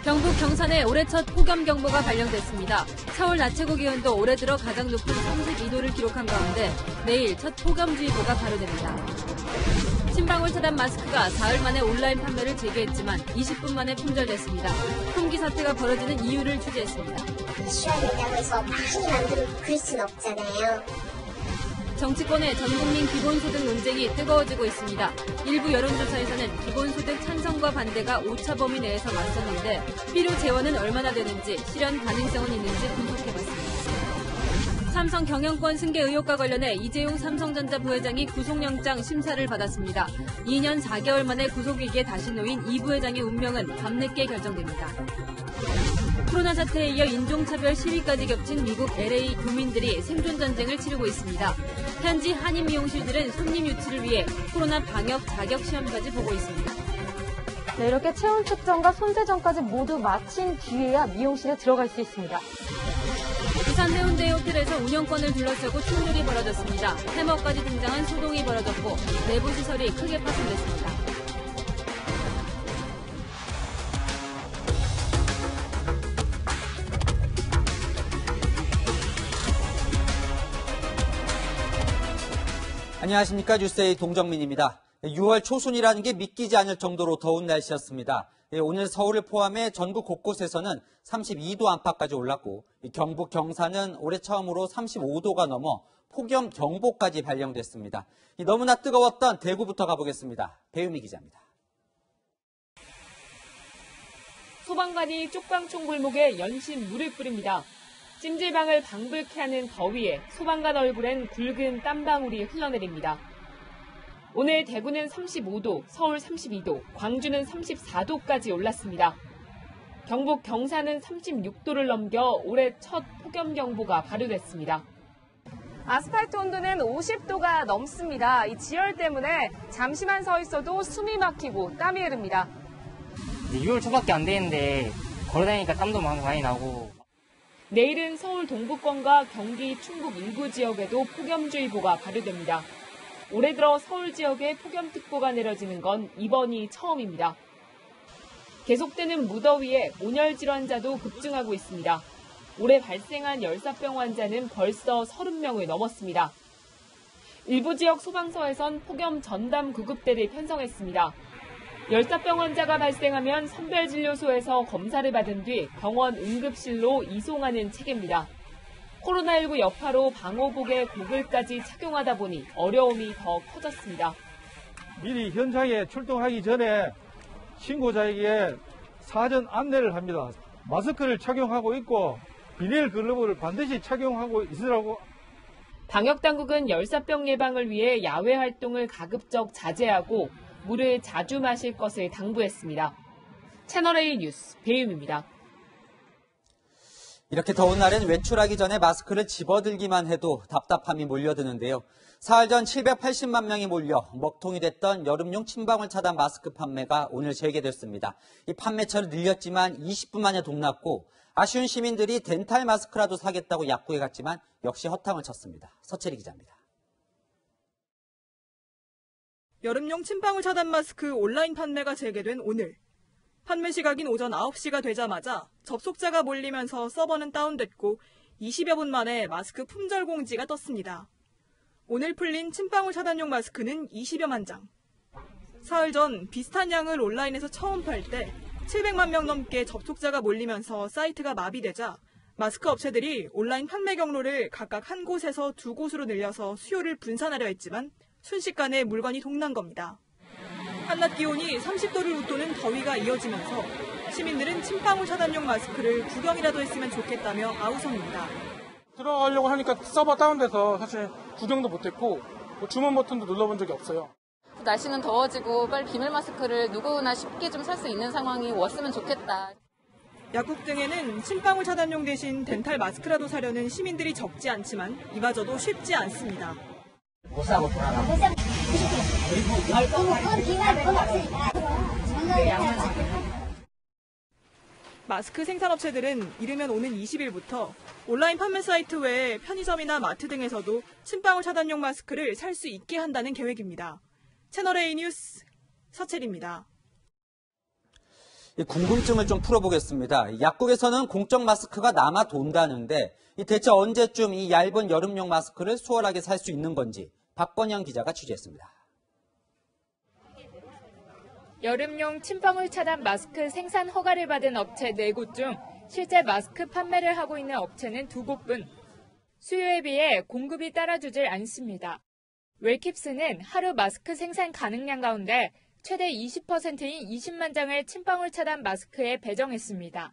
경북 경산에 올해 첫 폭염경보가 발령됐습니다. 서울 낮 최고 기온도 올해 들어 가장 높은 32도를 기록한 가운데 내일 첫 폭염주의보가 발효됩니다. 침방울 차단 마스크가 사흘 만에 온라인 판매를 재개했지만 20분 만에 품절됐습니다. 품귀 사태가 벌어지는 이유를 취재했습니다. 취하된다고 해서 많이 만들고 그럴 순 없잖아요. 정치권의 전국민 기본소득 논쟁이 뜨거워지고 있습니다. 일부 여론조사에서는 기본소득 찬성과 반대가 오차범위 내에서 맞섰는데 필요 재원은 얼마나 되는지 실현 가능성은 있는지 분석해봤습니다. 삼성 경영권 승계 의혹과 관련해 이재용 삼성전자 부회장이 구속영장 심사를 받았습니다. 2년 4개월 만에 구속위기에 다시 놓인 이 부회장의 운명은 밤늦게 결정됩니다. 코로나 사태에 이어 인종차별 시위까지 겹친 미국 LA 교민들이 생존전쟁을 치르고 있습니다. 현지 한인 미용실들은 손님 유치를 위해 코로나 방역 자격 시험까지 보고 있습니다. 네, 이렇게 체온 측정과 손세정까지 모두 마친 뒤에야 미용실에 들어갈 수 있습니다. 부산 해운대 호텔에서 운영권을 둘러싸고 충돌이 벌어졌습니다. 해머까지 등장한 소동이 벌어졌고 내부 시설이 크게 파손됐습니다. 안녕하십니까. 뉴스데이 동정민입니다. 6월 초순이라는 게 믿기지 않을 정도로 더운 날씨였습니다. 오늘 서울을 포함해 전국 곳곳에서는 32도 안팎까지 올랐고 경북 경산은 올해 처음으로 35도가 넘어 폭염 경보까지 발령됐습니다. 너무나 뜨거웠던 대구부터 가보겠습니다. 배유미 기자입니다. 소방관이 쪽방촌 골목에 연신 물을 뿌립니다. 찜질방을 방불케 하는 더위에 소방관 얼굴엔 굵은 땀방울이 흘러내립니다. 오늘 대구는 35도, 서울 32도, 광주는 34도까지 올랐습니다. 경북 경산은 36도를 넘겨 올해 첫 폭염경보가 발효됐습니다. 아스팔트 온도는 50도가 넘습니다. 이 지열 때문에 잠시만 서 있어도 숨이 막히고 땀이 흐릅니다. 6월 초밖에 안 되는데 걸어다니니까 땀도 많이 나고. 내일은 서울 동부권과 경기, 충북 일부 지역에도 폭염주의보가 발효됩니다. 올해 들어 서울 지역에 폭염특보가 내려지는 건 이번이 처음입니다. 계속되는 무더위에 온열 질환자도 급증하고 있습니다. 올해 발생한 열사병 환자는 벌써 30명을 넘었습니다. 일부 지역 소방서에선 폭염 전담 구급대를 편성했습니다. 열사병 환자가 발생하면 선별진료소에서 검사를 받은 뒤 병원 응급실로 이송하는 체계입니다. 코로나19 여파로 방호복에 고글까지 착용하다 보니 어려움이 더 커졌습니다. 미리 현장에 출동하기 전에 신고자에게 사전 안내를 합니다. 마스크를 착용하고 있고 비닐 글러브를 반드시 착용하고 있으라고. 방역당국은 열사병 예방을 위해 야외 활동을 가급적 자제하고 물을 자주 마실 것을 당부했습니다. 채널A 뉴스 배유미입니다. 이렇게 더운 날엔 외출하기 전에 마스크를 집어들기만 해도 답답함이 몰려드는데요. 사흘 전 780만 명이 몰려 먹통이 됐던 여름용 침방울 차단 마스크 판매가 오늘 재개됐습니다. 이 판매처를 늘렸지만 20분 만에 동났고 아쉬운 시민들이 덴탈 마스크라도 사겠다고 약국에 갔지만 역시 허탕을 쳤습니다. 서채리 기자입니다. 여름용 침방울 차단 마스크 온라인 판매가 재개된 오늘. 판매 시각인 오전 9시가 되자마자 접속자가 몰리면서 서버는 다운됐고 20여 분 만에 마스크 품절 공지가 떴습니다. 오늘 풀린 침방울 차단용 마스크는 20여만 장. 사흘 전 비슷한 양을 온라인에서 처음 팔 때 700만 명 넘게 접속자가 몰리면서 사이트가 마비되자 마스크 업체들이 온라인 판매 경로를 각각 한 곳에서 두 곳으로 늘려서 수요를 분산하려 했지만 순식간에 물건이 동난 겁니다. 한낮 기온이 30도를 웃도는 더위가 이어지면서 시민들은 침방울 차단용 마스크를 구경이라도 했으면 좋겠다며 아우성입니다. 들어가려고 하니까 서버 다운돼서 사실 구경도 못했고 주문 버튼도 눌러본 적이 없어요. 날씨는 더워지고 빨리 비닐 마스크를 누구나 쉽게 좀 살 수 있는 상황이 왔으면 좋겠다. 약국 등에는 침방울 차단용 대신 덴탈 마스크라도 사려는 시민들이 적지 않지만 이마저도 쉽지 않습니다. 못 사고 돌아가. 마스크 생산업체들은 이르면 오는 20일부터 온라인 판매 사이트 외에 편의점이나 마트 등에서도 침방울 차단용 마스크를 살 수 있게 한다는 계획입니다. 채널A 뉴스 서채리입니다. 궁금증을 좀 풀어보겠습니다. 약국에서는 공적 마스크가 남아 돈다는데 대체 언제쯤 이 얇은 여름용 마스크를 수월하게 살 수 있는 건지 박건영 기자가 취재했습니다. 여름용 침방울 차단 마스크 생산 허가를 받은 업체 4곳 중 실제 마스크 판매를 하고 있는 업체는 2곳뿐. 수요에 비해 공급이 따라주질 않습니다. 웰킵스는 하루 마스크 생산 가능량 가운데 최대 20%인 20만 장을 침방울 차단 마스크에 배정했습니다.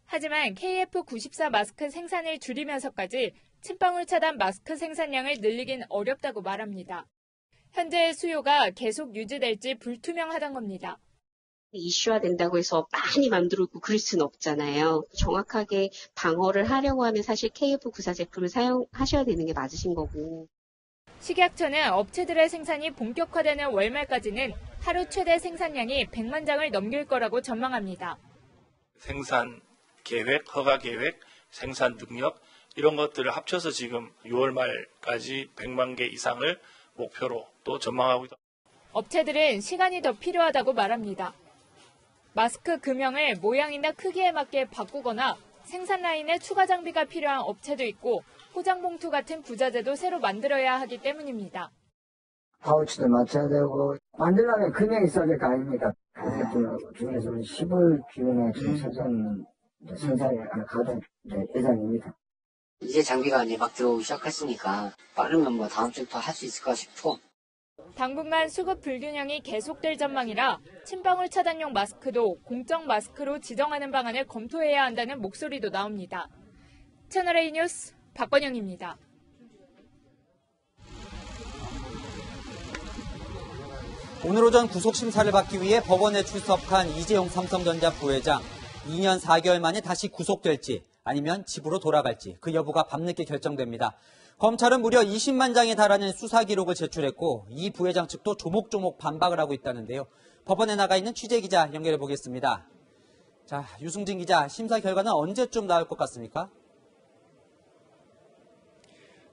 하지만 KF94 마스크 생산을 줄이면서까지 침방울 차단 마스크 생산량을 늘리긴 어렵다고 말합니다. 현재의 수요가 계속 유지될지 불투명하단 겁니다. 이슈화된다고 해서 많이 만들고 그럴 수는 없잖아요. 정확하게 방어를 하려고 하면 사실 KF94 제품을 사용하셔야 되는 게 맞으신 거고. 식약처는 업체들의 생산이 본격화되는 월말까지는 하루 최대 생산량이 100만 장을 넘길 거라고 전망합니다. 생산 계획, 허가 계획, 생산 능력 이런 것들을 합쳐서 지금 6월 말까지 100만 개 이상을 목표로 또 전망하고 있다. 업체들은 시간이 더 필요하다고 말합니다. 마스크 금형을 모양이나 크기에 맞게 바꾸거나 생산 라인에 추가 장비가 필요한 업체도 있고 포장 봉투 같은 부자재도 새로 만들어야 하기 때문입니다. 파우치도 맞춰야 되고 만들려면 금형이 써야 될 거 아닙니까? 그 중에서 10월 기준에 지금 생산이 가장 예산입니다. 이제 장비가 이제 막 들어오기 시작했으니까 빠르면 뭐 다음 주부터 할 수 있을까 싶고. 당분간 수급 불균형이 계속될 전망이라 침방울 차단용 마스크도 공적 마스크로 지정하는 방안을 검토해야 한다는 목소리도 나옵니다. 채널A 뉴스 박건영입니다. 오늘 오전 구속심사를 받기 위해 법원에 출석한 이재용 삼성전자 부회장. 2년 4개월 만에 다시 구속될지 아니면 집으로 돌아갈지 그 여부가 밤늦게 결정됩니다. 검찰은 무려 20만 장에 달하는 수사 기록을 제출했고 이 부회장 측도 조목조목 반박을 하고 있다는데요. 법원에 나가 있는 취재기자 연결해 보겠습니다. 자, 유승진 기자, 심사 결과는 언제쯤 나올 것 같습니까?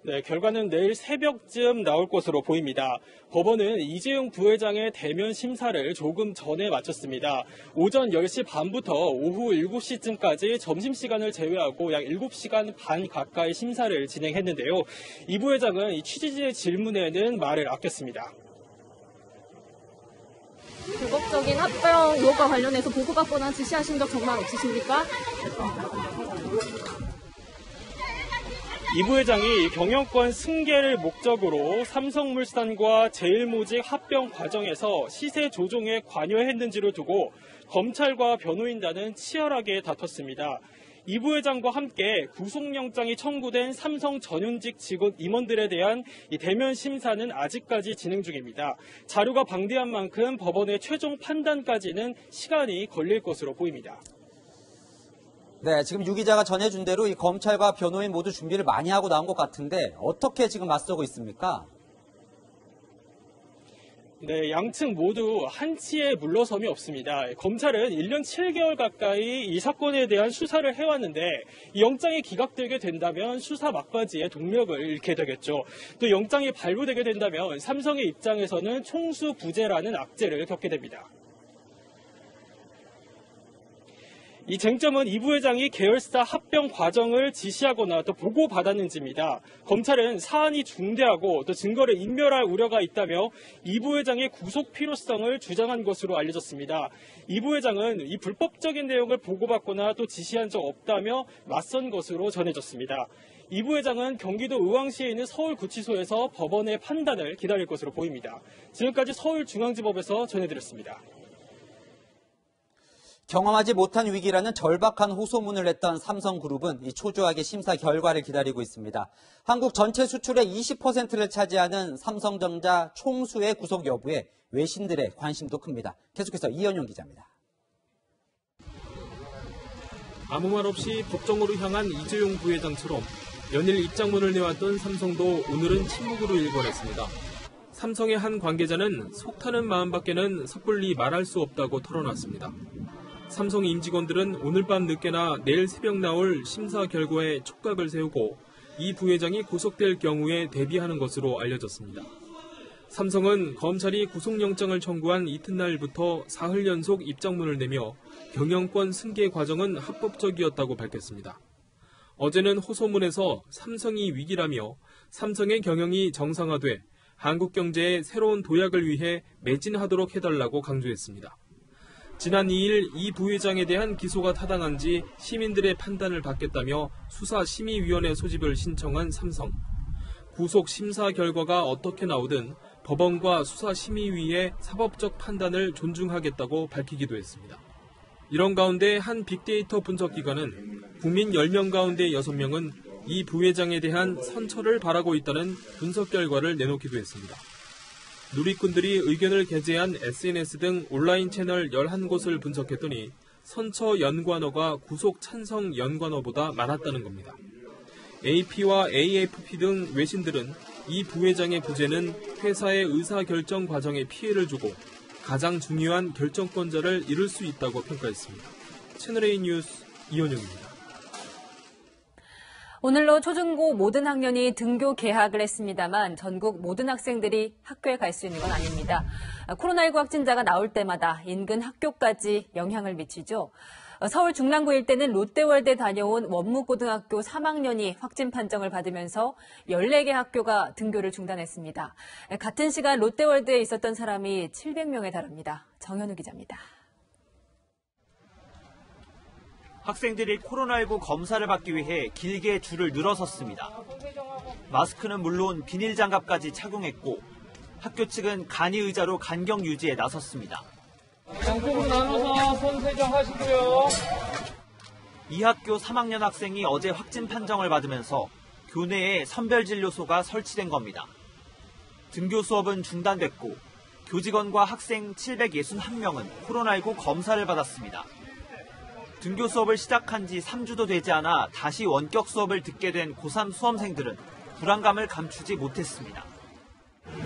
네, 결과는 내일 새벽쯤 나올 것으로 보입니다. 법원은 이재용 부회장의 대면 심사를 조금 전에 마쳤습니다. 오전 10시 반부터 오후 7시쯤까지 점심시간을 제외하고 약 7시간 반 가까이 심사를 진행했는데요. 이 부회장은 이 취재진의 질문에는 말을 아꼈습니다. 불법적인 합병 의혹과 관련해서 보고받거나 지시하신 적 정말 없으십니까? 이 부회장이 경영권 승계를 목적으로 삼성물산과 제일모직 합병 과정에서 시세 조종에 관여했는지를 두고 검찰과 변호인단은 치열하게 다퉜습니다. 이 부회장과 함께 구속영장이 청구된 삼성 전현직 직원 임원들에 대한 이 대면 심사는 아직까지 진행 중입니다. 자료가 방대한 만큼 법원의 최종 판단까지는 시간이 걸릴 것으로 보입니다. 네, 지금 유 기자가 전해준 대로 이 검찰과 변호인 모두 준비를 많이 하고 나온 것 같은데 어떻게 지금 맞서고 있습니까? 네, 양측 모두 한치의 물러섬이 없습니다. 검찰은 1년 7개월 가까이 이 사건에 대한 수사를 해왔는데 이 영장이 기각되게 된다면 수사 막바지에 동력을 잃게 되겠죠. 또 영장이 발부되게 된다면 삼성의 입장에서는 총수부재라는 악재를 겪게 됩니다. 이 쟁점은 이 부회장이 계열사 합병 과정을 지시하거나 또 보고받았는지입니다. 검찰은 사안이 중대하고 또 증거를 인멸할 우려가 있다며 이 부회장의 구속 필요성을 주장한 것으로 알려졌습니다. 이 부회장은 이 불법적인 내용을 보고받거나 또 지시한 적 없다며 맞선 것으로 전해졌습니다. 이 부회장은 경기도 의왕시에 있는 서울구치소에서 법원의 판단을 기다릴 것으로 보입니다. 지금까지 서울중앙지법에서 전해드렸습니다. 경험하지 못한 위기라는 절박한 호소문을 냈던 삼성그룹은 이 초조하게 심사 결과를 기다리고 있습니다. 한국 전체 수출의 20%를 차지하는 삼성전자 총수의 구속 여부에 외신들의 관심도 큽니다. 계속해서 이현용 기자입니다. 아무 말 없이 법정으로 향한 이재용 부회장처럼 연일 입장문을 내왔던 삼성도 오늘은 침묵으로 일관했습니다. 삼성의 한 관계자는 속타는 마음밖에는 섣불리 말할 수 없다고 털어놨습니다. 삼성 임직원들은 오늘 밤 늦게나 내일 새벽 나올 심사 결과에 촉각을 세우고 이 부회장이 구속될 경우에 대비하는 것으로 알려졌습니다. 삼성은 검찰이 구속영장을 청구한 이튿날부터 사흘 연속 입장문을 내며 경영권 승계 과정은 합법적이었다고 밝혔습니다. 어제는 호소문에서 삼성이 위기라며 삼성의 경영이 정상화돼 한국 경제의 새로운 도약을 위해 매진하도록 해달라고 강조했습니다. 지난 2일 이 부회장에 대한 기소가 타당한지 시민들의 판단을 받겠다며 수사심의위원회 소집을 신청한 삼성. 구속 심사 결과가 어떻게 나오든 법원과 수사심의위의 사법적 판단을 존중하겠다고 밝히기도 했습니다. 이런 가운데 한 빅데이터 분석기관은 국민 10명 가운데 6명은 이 부회장에 대한 선처를 바라고 있다는 분석 결과를 내놓기도 했습니다. 누리꾼들이 의견을 게재한 SNS 등 온라인 채널 11곳을 분석했더니 선처 연관어가 구속 찬성 연관어보다 많았다는 겁니다. AP와 AFP 등 외신들은 이 부회장의 부재는 회사의 의사결정 과정에 피해를 주고 가장 중요한 결정권자를 잃을 수 있다고 평가했습니다. 채널A 뉴스 이현영입니다. 오늘로 초중고 모든 학년이 등교 개학을 했습니다만 전국 모든 학생들이 학교에 갈 수 있는 건 아닙니다. 코로나19 확진자가 나올 때마다 인근 학교까지 영향을 미치죠. 서울 중랑구 일대는 롯데월드에 다녀온 원무고등학교 3학년이 확진 판정을 받으면서 14개 학교가 등교를 중단했습니다. 같은 시간 롯데월드에 있었던 사람이 700명에 달합니다. 정현우 기자입니다. 학생들이 코로나19 검사를 받기 위해 길게 줄을 늘어섰습니다. 마스크는 물론 비닐 장갑까지 착용했고 학교 측은 간이 의자로 간격 유지에 나섰습니다. 양쪽으로 나눠서 손 세정하시고요. 이 학교 3학년 학생이 어제 확진 판정을 받으면서 교내에 선별진료소가 설치된 겁니다. 등교 수업은 중단됐고 교직원과 학생 761명은 코로나19 검사를 받았습니다. 등교 수업을 시작한 지 3주도 되지 않아 다시 원격 수업을 듣게 된 고3 수험생들은 불안감을 감추지 못했습니다.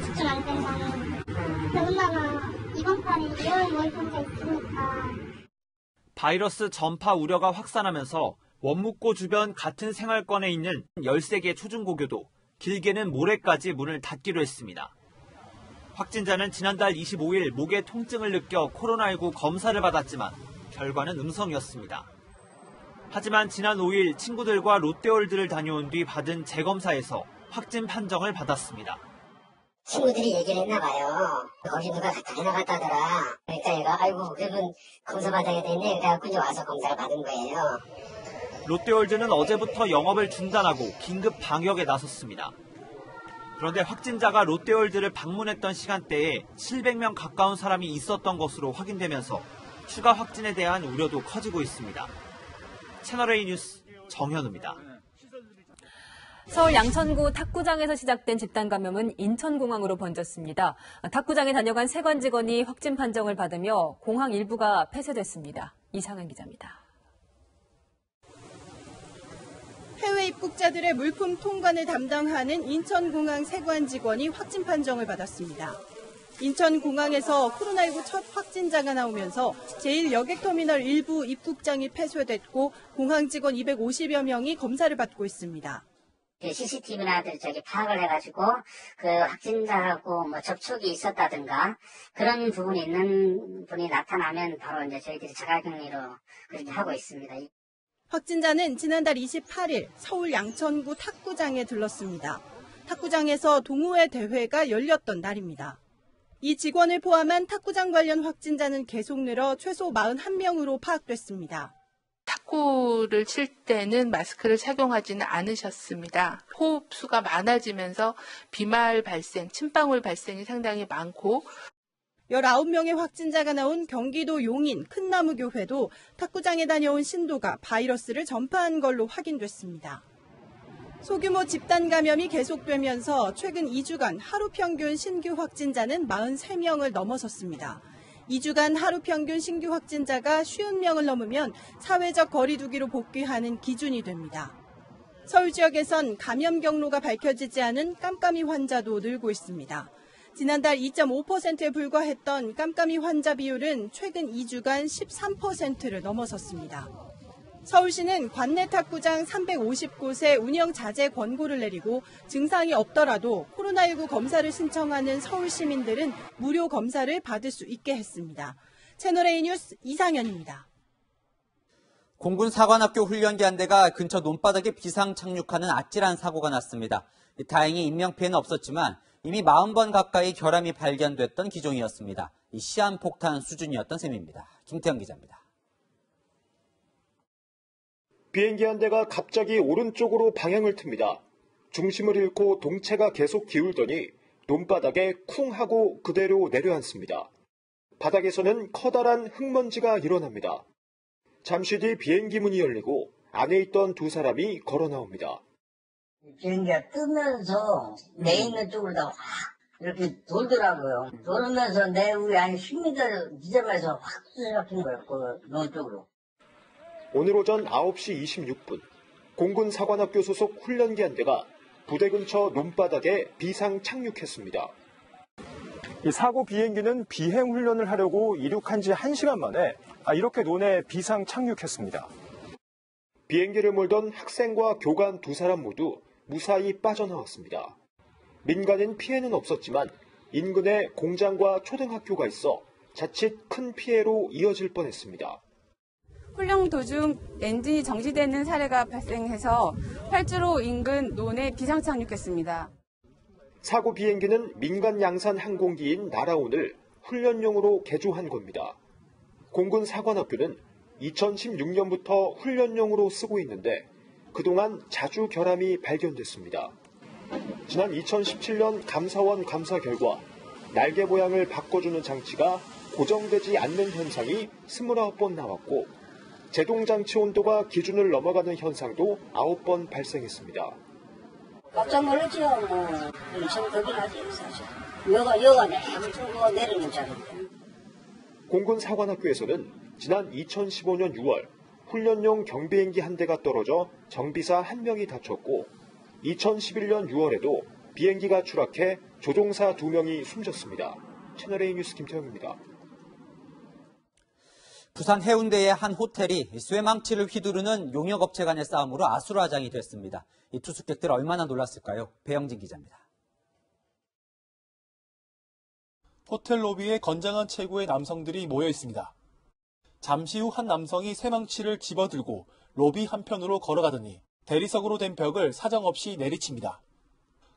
집중 안 된다는 더군다나 이번 달이 2월 모의고사 있으니까. 바이러스 전파 우려가 확산하면서 원무고 주변 같은 생활권에 있는 13개 초중고교도 길게는 모레까지 문을 닫기로 했습니다. 확진자는 지난달 25일 목에 통증을 느껴 코로나19 검사를 받았지만 결과는 음성이었습니다. 하지만 지난 5일 친구들과 롯데월드를 다녀온 뒤 받은 재검사에서 확진 판정을 받았습니다. 친구들이 얘기를 했나 봐요. 거기 누가 다녀갔다더라. 그러니까 얘가 아이고 그러면 검사 받아야 되네. 그래갖고 이제 와서 검사를 받은 거예요. 롯데월드는 어제부터 영업을 중단하고 긴급 방역에 나섰습니다. 그런데 확진자가 롯데월드를 방문했던 시간대에 700명 가까운 사람이 있었던 것으로 확인되면서 추가 확진에 대한 우려도 커지고 있습니다. 채널A 뉴스 정현우입니다. 서울 양천구 탁구장에서 시작된 집단 감염은 인천공항으로 번졌습니다. 탁구장에 다녀간 세관 직원이 확진 판정을 받으며 공항 일부가 폐쇄됐습니다. 이상은 기자입니다. 해외 입국자들의 물품 통관을 담당하는 인천공항 세관 직원이 확진 판정을 받았습니다. 인천공항에서 코로나19 첫 확진자가 나오면서 제1여객터미널 일부 입국장이 폐쇄됐고 공항 직원 250여 명이 검사를 받고 있습니다. CCTV나 파악을 해가지고 그 확진자하고 뭐 접촉이 있었다든가 그런 부분이 있는 분이 나타나면 바로 이제 저희들이 자가격리로 그렇게 하고 있습니다. 확진자는 지난달 28일 서울 양천구 탁구장에 들렀습니다. 탁구장에서 동호회 대회가 열렸던 날입니다. 이 직원을 포함한 탁구장 관련 확진자는 계속 늘어 최소 41명으로 파악됐습니다. 탁구를 칠 때는 마스크를 착용하지는 않으셨습니다. 호흡수가 많아지면서 비말 발생, 침방울 발생이 상당히 많고 19명의 확진자가 나온 경기도 용인 큰나무교회도 탁구장에 다녀온 신도가 바이러스를 전파한 걸로 확인됐습니다. 소규모 집단 감염이 계속되면서 최근 2주간 하루 평균 신규 확진자는 43명을 넘어섰습니다. 2주간 하루 평균 신규 확진자가 50명을 넘으면 사회적 거리 두기로 복귀하는 기준이 됩니다. 서울 지역에선 감염 경로가 밝혀지지 않은 깜깜이 환자도 늘고 있습니다. 지난달 2.5%에 불과했던 깜깜이 환자 비율은 최근 2주간 13%를 넘어섰습니다. 서울시는 관내 탁구장 350곳에 운영 자제 권고를 내리고 증상이 없더라도 코로나19 검사를 신청하는 서울 시민들은 무료 검사를 받을 수 있게 했습니다. 채널A 뉴스 이상현입니다. 공군 사관학교 훈련기 한 대가 근처 논바닥에 비상 착륙하는 아찔한 사고가 났습니다. 다행히 인명피해는 없었지만 이미 40번 가까이 결함이 발견됐던 기종이었습니다. 시한폭탄 수준이었던 셈입니다. 김태형 기자입니다. 비행기 한 대가 갑자기 오른쪽으로 방향을 틉니다. 중심을 잃고 동체가 계속 기울더니 논바닥에 쿵 하고 그대로 내려앉습니다. 바닥에서는 커다란 흙먼지가 일어납니다. 잠시 뒤 비행기 문이 열리고 안에 있던 두 사람이 걸어 나옵니다. 비행기가 뜨면서 내 있는 쪽으로 다 확 이렇게 돌더라고요. 돌면서 내 위에 한 10m 지점에서 확 쏘잡힌 거예요. 그 논 쪽으로. 오늘 오전 9시 26분 공군 사관학교 소속 훈련기 한 대가 부대 근처 논바닥에 비상 착륙했습니다. 이 사고 비행기는 비행 훈련을 하려고 이륙한 지 1시간 만에 이렇게 논에 비상 착륙했습니다. 비행기를 몰던 학생과 교관 두 사람 모두 무사히 빠져나왔습니다. 민간인 피해는 없었지만 인근에 공장과 초등학교가 있어 자칫 큰 피해로 이어질 뻔했습니다. 훈련 도중 엔진이 정지되는 사례가 발생해서 활주로 인근 논에 비상 착륙했습니다. 사고 비행기는 민간 양산 항공기인 나라온을 훈련용으로 개조한 겁니다. 공군 사관학교는 2016년부터 훈련용으로 쓰고 있는데 그동안 자주 결함이 발견됐습니다. 지난 2017년 감사원 감사 결과 날개 모양을 바꿔주는 장치가 고정되지 않는 현상이 29번 나왔고 제동장치 온도가 기준을 넘어가는 현상도 9번 발생했습니다. 깜짝 놀랐죠. 엄청 겁이 나지 사실. 여가 내면 쭉 내리는 자리인데. 공군 사관학교에서는 지난 2015년 6월 훈련용 경비행기 한 대가 떨어져 정비사 1명이 다쳤고 2011년 6월에도 비행기가 추락해 조종사 2명이 숨졌습니다. 채널A 뉴스 김태형입니다. 부산 해운대의 한 호텔이 쇠망치를 휘두르는 용역업체 간의 싸움으로 아수라장이 됐습니다. 이 투숙객들 얼마나 놀랐을까요? 배영진 기자입니다. 호텔 로비에 건장한 체구의 남성들이 모여 있습니다. 잠시 후 한 남성이 쇠망치를 집어들고 로비 한편으로 걸어가더니 대리석으로 된 벽을 사정없이 내리칩니다.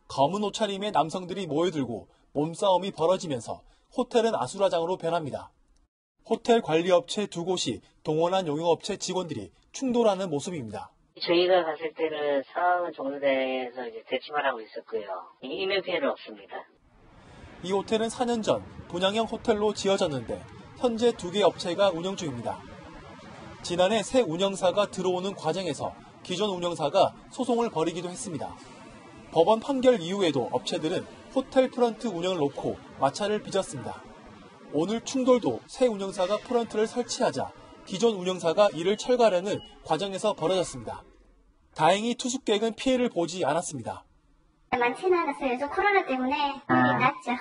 검은 옷차림의 남성들이 모여들고 몸싸움이 벌어지면서 호텔은 아수라장으로 변합니다. 호텔 관리업체 두 곳이 동원한 용역업체 직원들이 충돌하는 모습입니다. 저희가 갔을 때는 상황은 종료돼서 이제 대치만 하고 있었고요. 인명 피해는 없습니다. 이 호텔은 4년 전 분양형 호텔로 지어졌는데 현재 2개 업체가 운영 중입니다. 지난해 새 운영사가 들어오는 과정에서 기존 운영사가 소송을 벌이기도 했습니다. 법원 판결 이후에도 업체들은 호텔 프런트 운영을 놓고 마찰을 빚었습니다. 오늘 충돌도 새 운영사가 프런트를 설치하자 기존 운영사가 이를 철거하려는 과정에서 벌어졌습니다. 다행히 투숙객은 피해를 보지 않았습니다. 많지는 않았어요. 저 코로나 때문에 났죠.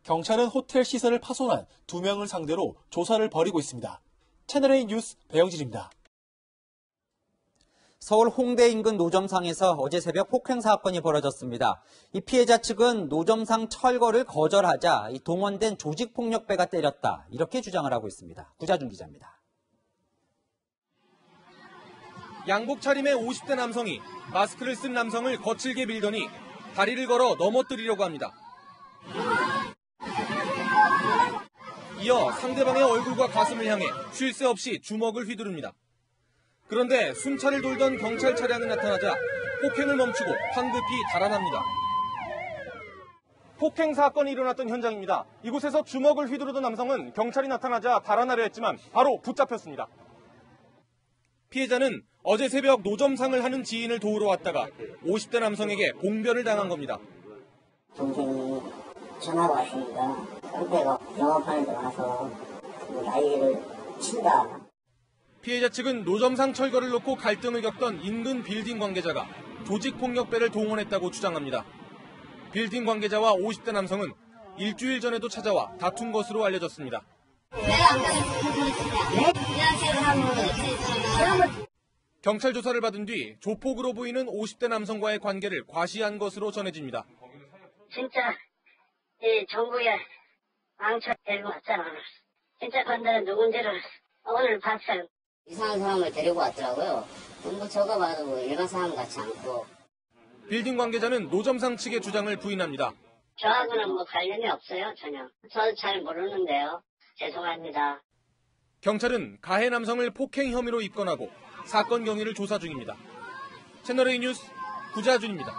경찰은 호텔 시설을 파손한 2명을 상대로 조사를 벌이고 있습니다. 채널A 뉴스 배영진입니다. 서울 홍대 인근 노점상에서 어제 새벽 폭행 사건이 벌어졌습니다. 이 피해자 측은 노점상 철거를 거절하자 이 동원된 조직폭력배가 때렸다, 이렇게 주장을 하고 있습니다. 구자준 기자입니다. 양복 차림의 50대 남성이 마스크를 쓴 남성을 거칠게 밀더니 다리를 걸어 넘어뜨리려고 합니다. 이어 상대방의 얼굴과 가슴을 향해 쉴 새 없이 주먹을 휘두릅니다. 그런데 순찰을 돌던 경찰 차량이 나타나자 폭행을 멈추고 황급히 달아납니다. 폭행 사건이 일어났던 현장입니다. 이곳에서 주먹을 휘두르던 남성은 경찰이 나타나자 달아나려 했지만 바로 붙잡혔습니다. 피해자는 어제 새벽 노점상을 하는 지인을 도우러 왔다가 50대 남성에게 봉변을 당한 겁니다. 동생이 전화가 왔으니까 상대가 영업하는 데 와서 나이를 친다. 피해자 측은 노점상 철거를 놓고 갈등을 겪던 인근 빌딩 관계자가 조직폭력배를 동원했다고 주장합니다. 빌딩 관계자와 50대 남성은 일주일 전에도 찾아와 다툰 것으로 알려졌습니다. 경찰 조사를 받은 뒤 조폭으로 보이는 50대 남성과의 관계를 과시한 것으로 전해집니다. 진짜 이 정부에 망쳐 데리고 왔잖아. 진짜 건달은 누군지를 오늘 봤어요. 이상한 사람을 데리고 왔더라고요. 뭐 저거 봐도 일반 사람 같지 않고. 빌딩 관계자는 노점상 측의 주장을 부인합니다. 저하고는 뭐 관련이 없어요, 전혀. 저 잘 모르는데요. 죄송합니다. 경찰은 가해 남성을 폭행 혐의로 입건하고 사건 경위를 조사 중입니다. 채널A 뉴스 구자준입니다.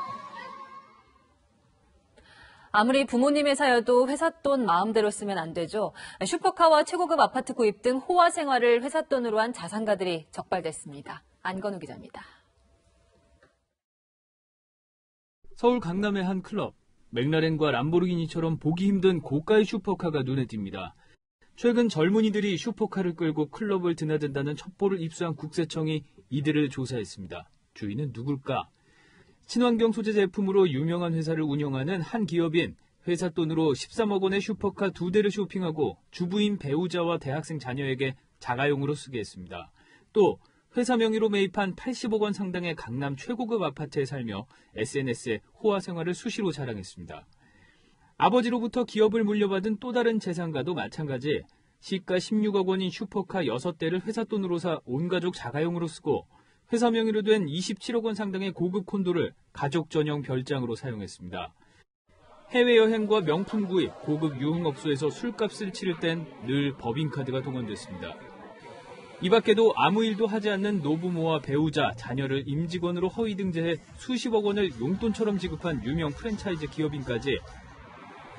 아무리 부모님의 사여도 회사 돈 마음대로 쓰면 안 되죠. 슈퍼카와 최고급 아파트 구입 등 호화 생활을 회사 돈으로 한 자산가들이 적발됐습니다. 안건우 기자입니다. 서울 강남의 한 클럽. 맥라렌과 람보르기니처럼 보기 힘든 고가의 슈퍼카가 눈에 띕니다. 최근 젊은이들이 슈퍼카를 끌고 클럽을 드나든다는 첩보를 입수한 국세청이 이들을 조사했습니다. 주인은 누굴까? 친환경 소재 제품으로 유명한 회사를 운영하는 한 기업인 회사 돈으로 13억 원의 슈퍼카 2대를 쇼핑하고 주부인 배우자와 대학생 자녀에게 자가용으로 쓰게 했습니다. 또 회사 명의로 매입한 80억 원 상당의 강남 최고급 아파트에 살며 SNS에 호화 생활을 수시로 자랑했습니다. 아버지로부터 기업을 물려받은 또 다른 재산가도 마찬가지 시가 16억 원인 슈퍼카 6대를 회사 돈으로 사 온 가족 자가용으로 쓰고 회사 명의로 된 27억 원 상당의 고급 콘도를 가족 전용 별장으로 사용했습니다. 해외여행과 명품 구입, 고급 유흥업소에서 술값을 치를 땐 늘 법인카드가 동원됐습니다. 이 밖에도 아무 일도 하지 않는 노부모와 배우자, 자녀를 임직원으로 허위 등재해 수십억 원을 용돈처럼 지급한 유명 프랜차이즈 기업인까지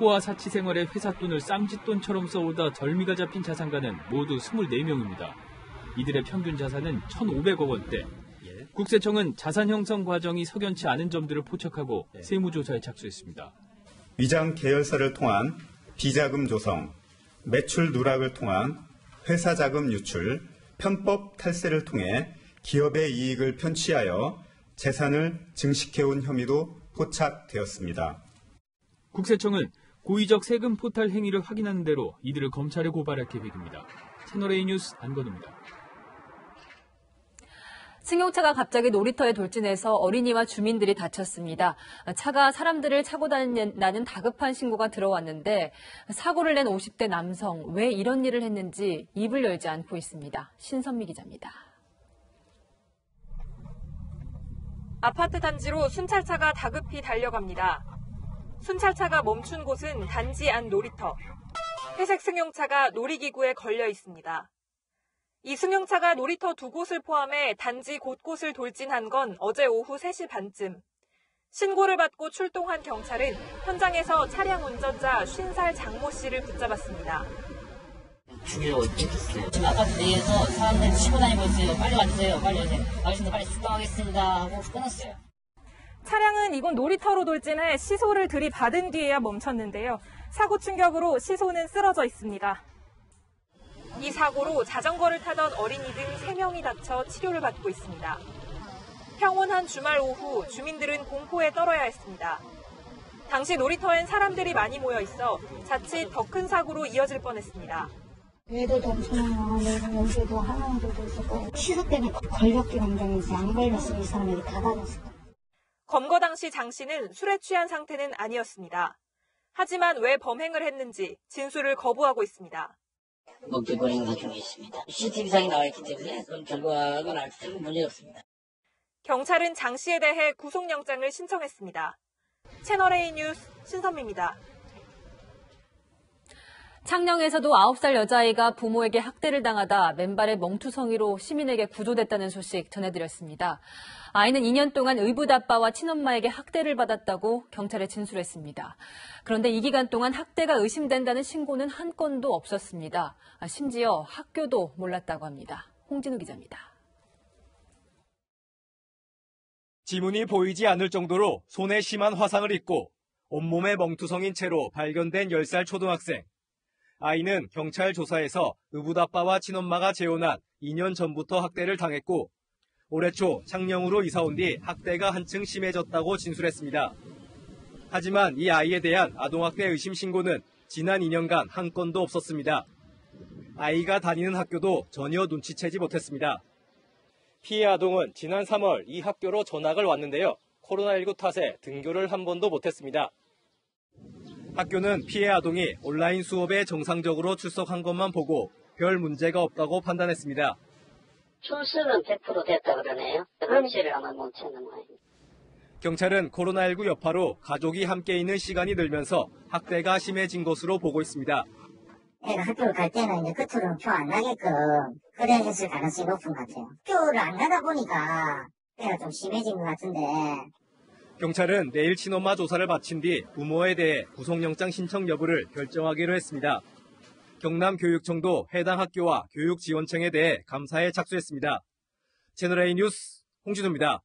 호화 사치 생활에 회사 돈을 쌈짓돈처럼 써오다 덜미가 잡힌 자산가는 모두 24명입니다. 이들의 평균 자산은 1,500억 원대. 국세청은 자산 형성 과정이 석연치 않은 점들을 포착하고 세무조사에 착수했습니다. 위장 계열사를 통한 비자금 조성, 매출 누락을 통한 회사 자금 유출, 편법 탈세를 통해 기업의 이익을 편취하여 재산을 증식해온 혐의도 포착되었습니다. 국세청은 고의적 세금 포탈 행위를 확인하는 대로 이들을 검찰에 고발할 계획입니다. 채널A 뉴스 안건우입니다. 승용차가 갑자기 놀이터에 돌진해서 어린이와 주민들이 다쳤습니다. 차가 사람들을 차고 다닌다는 다급한 신고가 들어왔는데 사고를 낸 50대 남성 왜 이런 일을 했는지 입을 열지 않고 있습니다. 신선미 기자입니다. 아파트 단지로 순찰차가 다급히 달려갑니다. 순찰차가 멈춘 곳은 단지 안 놀이터. 회색 승용차가 놀이기구에 걸려 있습니다. 이 승용차가 놀이터 2곳을 포함해 단지 곳곳을 돌진한 건 어제 오후 3시 반쯤. 신고를 받고 출동한 경찰은 현장에서 차량 운전자 50살 장모 씨를 붙잡았습니다. 중요한 어디 있어요? 지금 아파트 내에서 사람들 치고 다니고 있어요. 빨리 와주세요. 빨리 오세요. 아저씨도 빨리 출동하겠습니다 하고 끊었어요. 차량은 이곳 놀이터로 돌진해 시소를 들이받은 뒤에야 멈췄는데요. 사고 충격으로 시소는 쓰러져 있습니다. 이 사고로 자전거를 타던 어린이 등 3명이 다쳐 치료를 받고 있습니다. 평온한 주말 오후 주민들은 공포에 떨어야 했습니다. 당시 놀이터엔 사람들이 많이 모여 있어 자칫 더 큰 사고로 이어질 뻔했습니다. 애들도 엄청나요. 여기도 하나도 있었고 시소 때문에 걸렸기 감정인지 안 걸렸으면 이 사람에게 다 다녔을 거예요. 검거 당시 장 씨는 술에 취한 상태는 아니었습니다. 하지만 왜 범행을 했는지 진술을 거부하고 있습니다. 먹기 버리는 가지고 있습니다. CCTV상이 나와 있기 때문에 그런 결과가 나올 때는 문제 없습니다. 경찰은 장 씨에 대해 구속영장을 신청했습니다. 채널A 뉴스 신선미입니다. 창녕에서도 9살 여자아이가 부모에게 학대를 당하다 맨발의 멍투성이로 시민에게 구조됐다는 소식 전해드렸습니다. 아이는 2년 동안 의붓아빠와 친엄마에게 학대를 받았다고 경찰에 진술했습니다. 그런데 이 기간 동안 학대가 의심된다는 신고는 한 건도 없었습니다. 심지어 학교도 몰랐다고 합니다. 홍진우 기자입니다. 지문이 보이지 않을 정도로 손에 심한 화상을 입고 온몸에 멍투성인 채로 발견된 10살 초등학생. 아이는 경찰 조사에서 의붓아빠와 친엄마가 재혼한 2년 전부터 학대를 당했고 올해 초 창녕으로 이사온 뒤 학대가 한층 심해졌다고 진술했습니다. 하지만 이 아이에 대한 아동학대 의심 신고는 지난 2년간 한 건도 없었습니다. 아이가 다니는 학교도 전혀 눈치채지 못했습니다. 피해 아동은 지난 3월 이 학교로 전학을 왔는데요. 코로나19 탓에 등교를 한 번도 못했습니다. 학교는 피해 아동이 온라인 수업에 정상적으로 출석한 것만 보고 별 문제가 없다고 판단했습니다. 출석은 100% 됐다 그러네요. 확실히 아마 못 찾는 모양입니다. 경찰은 코로나19 여파로 가족이 함께 있는 시간이 늘면서 학대가 심해진 것으로 보고 있습니다. 애가 학교를 갈 때는 이제 끝으로 표 안 나게끔 그래 했을 가능성이 높은 것 같아요. 학교를 안 가다 보니까 애가 좀 심해진 것 같은데. 경찰은 내일 친엄마 조사를 마친 뒤 부모에 대해 구속영장 신청 여부를 결정하기로 했습니다. 경남교육청도 해당 학교와 교육지원청에 대해 감사에 착수했습니다. 채널A 뉴스 홍진호입니다.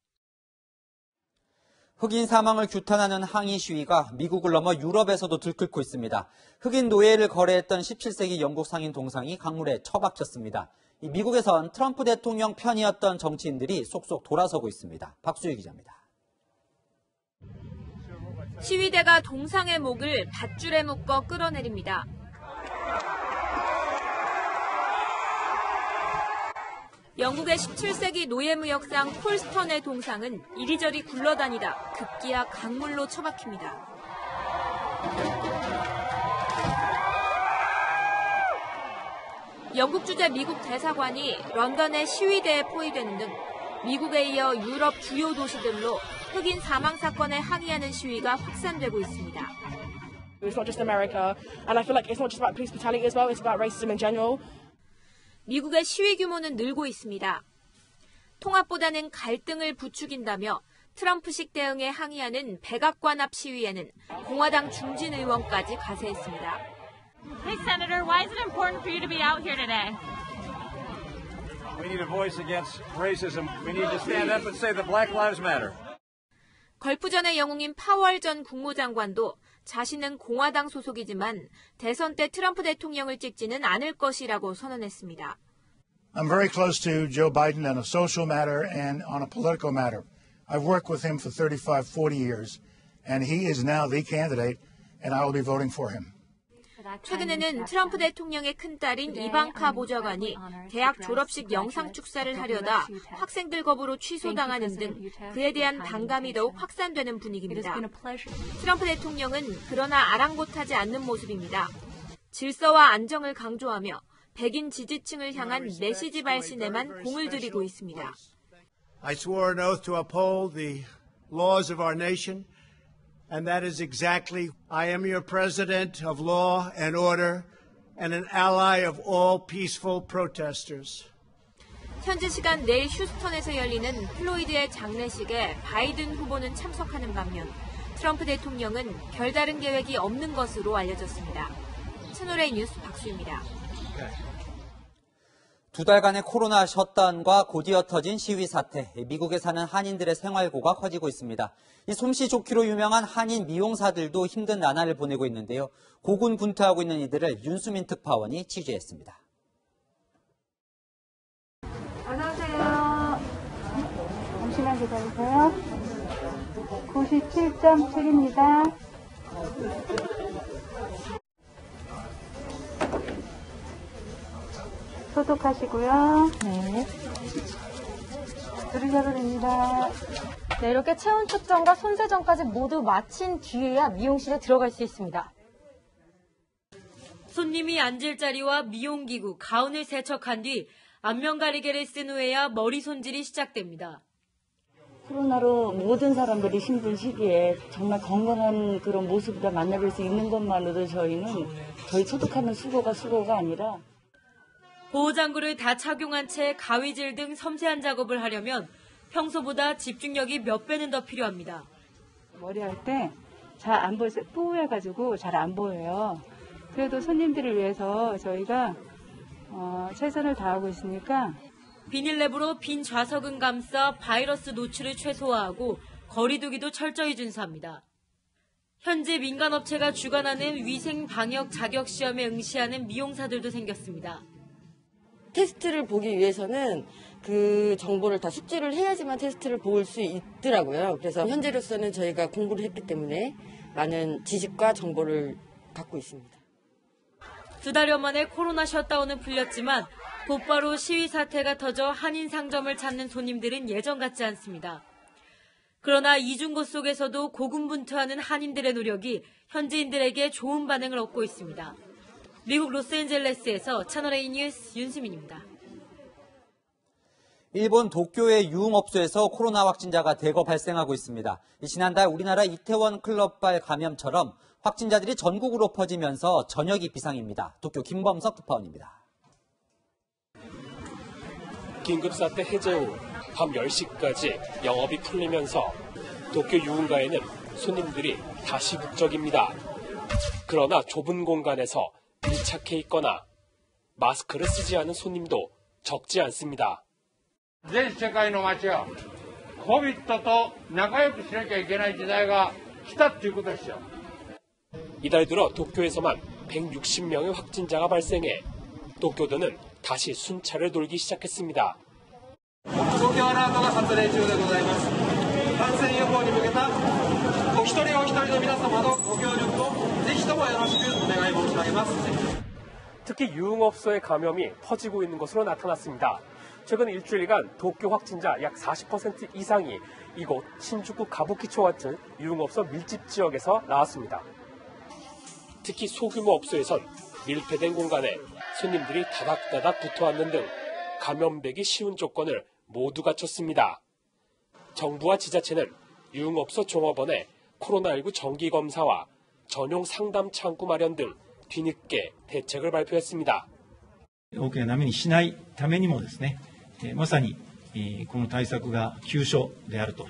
흑인 사망을 규탄하는 항의 시위가 미국을 넘어 유럽에서도 들끓고 있습니다. 흑인 노예를 거래했던 17세기 영국 상인 동상이 강물에 처박혔습니다. 미국에선 트럼프 대통령 편이었던 정치인들이 속속 돌아서고 있습니다. 박수희 기자입니다. 시위대가 동상의 목을 밧줄에 묶어 끌어내립니다. 영국의 17세기 노예무역상 폴스턴의 동상은 이리저리 굴러다니다 급기야 강물로 처박힙니다. 영국 주재 미국 대사관이 런던의 시위대에 포위되는 등 미국에 이어 유럽 주요 도시들로 흑인 사망 사건에 항의하는 시위가 확산되고 있습니다. It's not just America, and I feel like it's not just about police brutality as well, it's about racism in general. 미국의 시위 규모는 늘고 있습니다. 통합보다는 갈등을 부추긴다며 트럼프식 대응에 항의하는 백악관 앞 시위에는 공화당 중진 의원까지 가세했습니다. Hey, Senator, why is it important for you to be out here today? We need a voice against racism. We need to stand up and say that Black Lives Matter. 걸프전의 영웅인 파월 전 국무장관도 자신은 공화당 소속이지만 대선 때 트럼프 대통령을 찍지는 않을 것이라고 선언했습니다. I'm very close to Joe Biden on a social matter and on a political matter. I've worked with him for 35, 40 years, and he is now the candidate, and I will be voting for him. 최근에는 트럼프 대통령의 큰딸인 이방카 보좌관이 대학 졸업식 영상 축사를 하려다 학생들 겁으로 취소당하는 등 그에 대한 반감이 더욱 확산되는 분위기입니다. 트럼프 대통령은 그러나 아랑곳하지 않는 모습입니다. 질서와 안정을 강조하며 백인 지지층을 향한 메시지 발신에만 공을 들이고 있습니다. I swore an oath to uphold the laws of our nation. And that is exactly, I am your president of law and order and an ally of all peaceful protesters. 현지 시간 내일 휴스턴에서 열리는 플로이드의 장례식에 바이든 후보는 참석하는 반면 트럼프 대통령은 별다른 계획이 없는 것으로 알려졌습니다. 채널A 뉴스 박수입니다. 두 달간의 코로나 셧다운과 곧이어 터진 시위 사태, 미국에 사는 한인들의 생활고가 커지고 있습니다. 이 솜씨 좋기로 유명한 한인 미용사들도 힘든 나날을 보내고 있는데요. 고군분투하고 있는 이들을 윤수민 특파원이 취재했습니다. 안녕하세요. 잠시만 기다리세요. 97.7입니다. 소독하시고요. 네. 들으셔도 됩니다. 네, 이렇게 체온 측정과 손세정까지 모두 마친 뒤에야 미용실에 들어갈 수 있습니다. 손님이 앉을 자리와 미용기구, 가운을 세척한 뒤 안면 가리개를 쓴 후에야 머리 손질이 시작됩니다. 코로나로 모든 사람들이 힘든 시기에 정말 건강한 그런 모습을 만나볼 수 있는 것만으로도 저희는 저희 소독하는 수고가 아니라 보호장구를 다 착용한 채 가위질 등 섬세한 작업을 하려면 평소보다 집중력이 몇 배는 더 필요합니다. 머리 할 때 잘 안 보여서 뿌해가지고 잘 안 보여요. 그래도 손님들을 위해서 저희가 최선을 다하고 있으니까 비닐랩으로 빈 좌석은 감싸 바이러스 노출을 최소화하고 거리두기도 철저히 준수합니다. 현재 민간업체가 주관하는 위생 방역 자격 시험에 응시하는 미용사들도 생겼습니다. 테스트를 보기 위해서는 그 정보를 다 숙지를 해야지만 테스트를 볼 수 있더라고요. 그래서 현재로서는 저희가 공부를 했기 때문에 많은 지식과 정보를 갖고 있습니다. 2달여 만에 코로나 셧다운은 풀렸지만 곧바로 시위 사태가 터져 한인 상점을 찾는 손님들은 예전 같지 않습니다. 그러나 이중고 속에서도 고군분투하는 한인들의 노력이 현지인들에게 좋은 반응을 얻고 있습니다. 미국 로스앤젤레스에서 채널A 뉴스 윤수민입니다. 일본 도쿄의 유흥업소에서 코로나 확진자가 대거 발생하고 있습니다. 지난달 우리나라 이태원 클럽발 감염처럼 확진자들이 전국으로 퍼지면서 전역이 비상입니다. 도쿄 김범석 특파원입니다. 긴급사태 해제 후 밤 10시까지 영업이 풀리면서 도쿄 유흥가에는 손님들이 다시 북적입니다. 그러나 좁은 공간에서 밀착해 있거나 마스크를 쓰지 않은 손님도 적지 않습니다. 全世界の街は COVID と仲良くしなきゃいけない時代が来たっていうことですよ. 이달 들어 도쿄에서만 160명의 확진자가 발생해 도쿄도는 다시 순찰을 돌기 시작했습니다. 東京アラートが発令中でございます。感染予防に向けたお一人お一人の皆様のご協力をぜひともよろしくお願い申し上げます。 특히 유흥업소의 감염이 퍼지고 있는 것으로 나타났습니다. 최근 일주일간 도쿄 확진자 약 40% 이상이 이곳 신주쿠 가부키초 같은 유흥업소 밀집 지역에서 나왔습니다. 특히 소규모 업소에선 밀폐된 공간에 손님들이 다닥다닥 붙어앉는 등 감염되기 쉬운 조건을 모두 갖췄습니다. 정부와 지자체는 유흥업소 종업원의 코로나19 정기검사와 전용 상담 창구 마련 등 뒤늦게 대책을 발표했습니다. 大きな波にしないためにもですね、まさにこの対策が急所であると。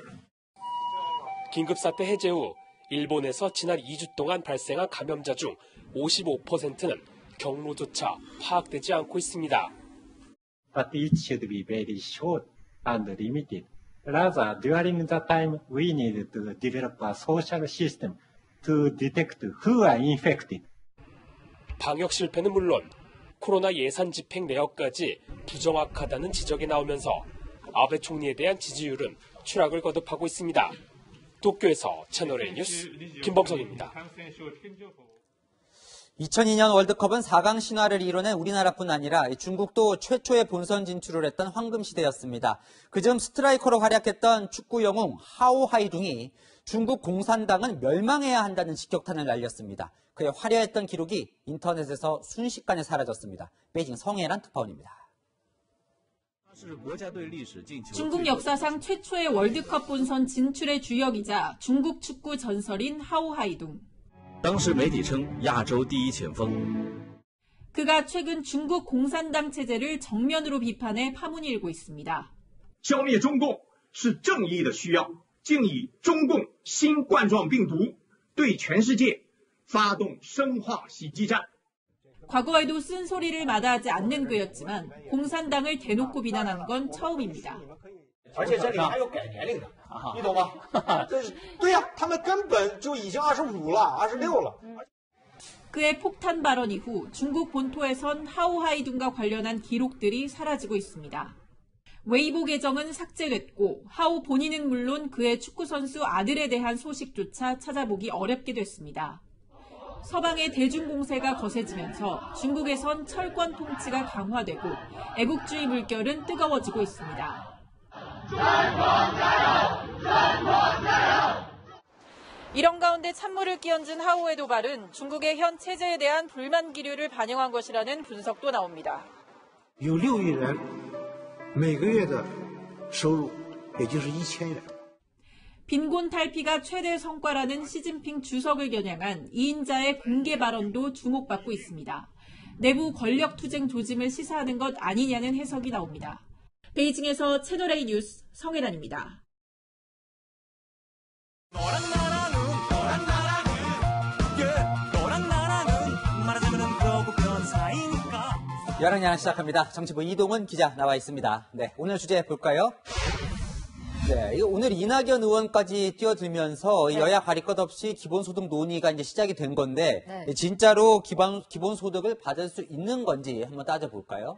긴급사태 해제 후 일본에서 지난 2주 동안 발생한 감염자 중 55%는 경로조차 파악되지 않고 있습니다. But it should be very short and limited. Rather, during the time, we need to develop a social system to detect who are infected. 방역 실패는 물론 코로나 예산 집행 내역까지 부정확하다는 지적이 나오면서 아베 총리에 대한 지지율은 추락을 거듭하고 있습니다. 도쿄에서 채널A 뉴스 김범석입니다. 2002년 월드컵은 4강 신화를 이뤄낸 우리나라뿐 아니라 중국도 최초의 본선 진출을 했던 황금시대였습니다. 그즈음 스트라이커로 활약했던 축구 영웅 하오 하이둥이 중국 공산당은 멸망해야 한다는 직격탄을 날렸습니다. 그의 화려했던 기록이 인터넷에서 순식간에 사라졌습니다. 베이징 성혜란 특파원입니다. 중국 역사상 최초의 월드컵 본선 진출의 주역이자 중국 축구 전설인 하오 하이둥. 그가 최근 중국 공산당 체제를 정면으로 비판해 파문이 일고 있습니다. 消灭中共是正义的需要，竟以中共新冠状病毒对全世界发动生化袭击战。 과거에도 쓴소리를 마다하지 않는 그였지만 공산당을 대놓고 비난한 건 처음입니다. 而且这里还有改年龄的，你懂吗？对呀，他们根本就已经25了，26了。 그의 폭탄 발언 이후 중국 본토에선 하오 하이둥과 관련한 기록들이 사라지고 있습니다. 웨이보 계정은 삭제됐고 하오 본인은 물론 그의 축구선수 아들에 대한 소식조차 찾아보기 어렵게 됐습니다. 서방의 대중공세가 거세지면서 중국에선 철권 통치가 강화되고 애국주의 물결은 뜨거워지고 있습니다. 이런 가운데 찬물을 끼얹은 하오의 도발은 중국의 현 체제에 대한 불만 기류를 반영한 것이라는 분석도 나옵니다. 有6亿人每个月的收入也就是1000元。 빈곤 탈피가 최대 성과라는 시진핑 주석을 겨냥한 2인자의 공개 발언도 주목받고 있습니다. 내부 권력 투쟁 조짐을 시사하는 것 아니냐는 해석이 나옵니다. 베이징에서 채널A 뉴스 성혜란입니다. 열왕야랑 시작합니다. 정치부 이동훈 기자 나와 있습니다. 네, 오늘 주제 볼까요? 네, 오늘 이낙연 의원까지 뛰어들면서 여야 가릴 것 없이 기본소득 논의가 이제 시작이 된 건데 네. 진짜로 기본소득을 받을 수 있는 건지 한번 따져볼까요?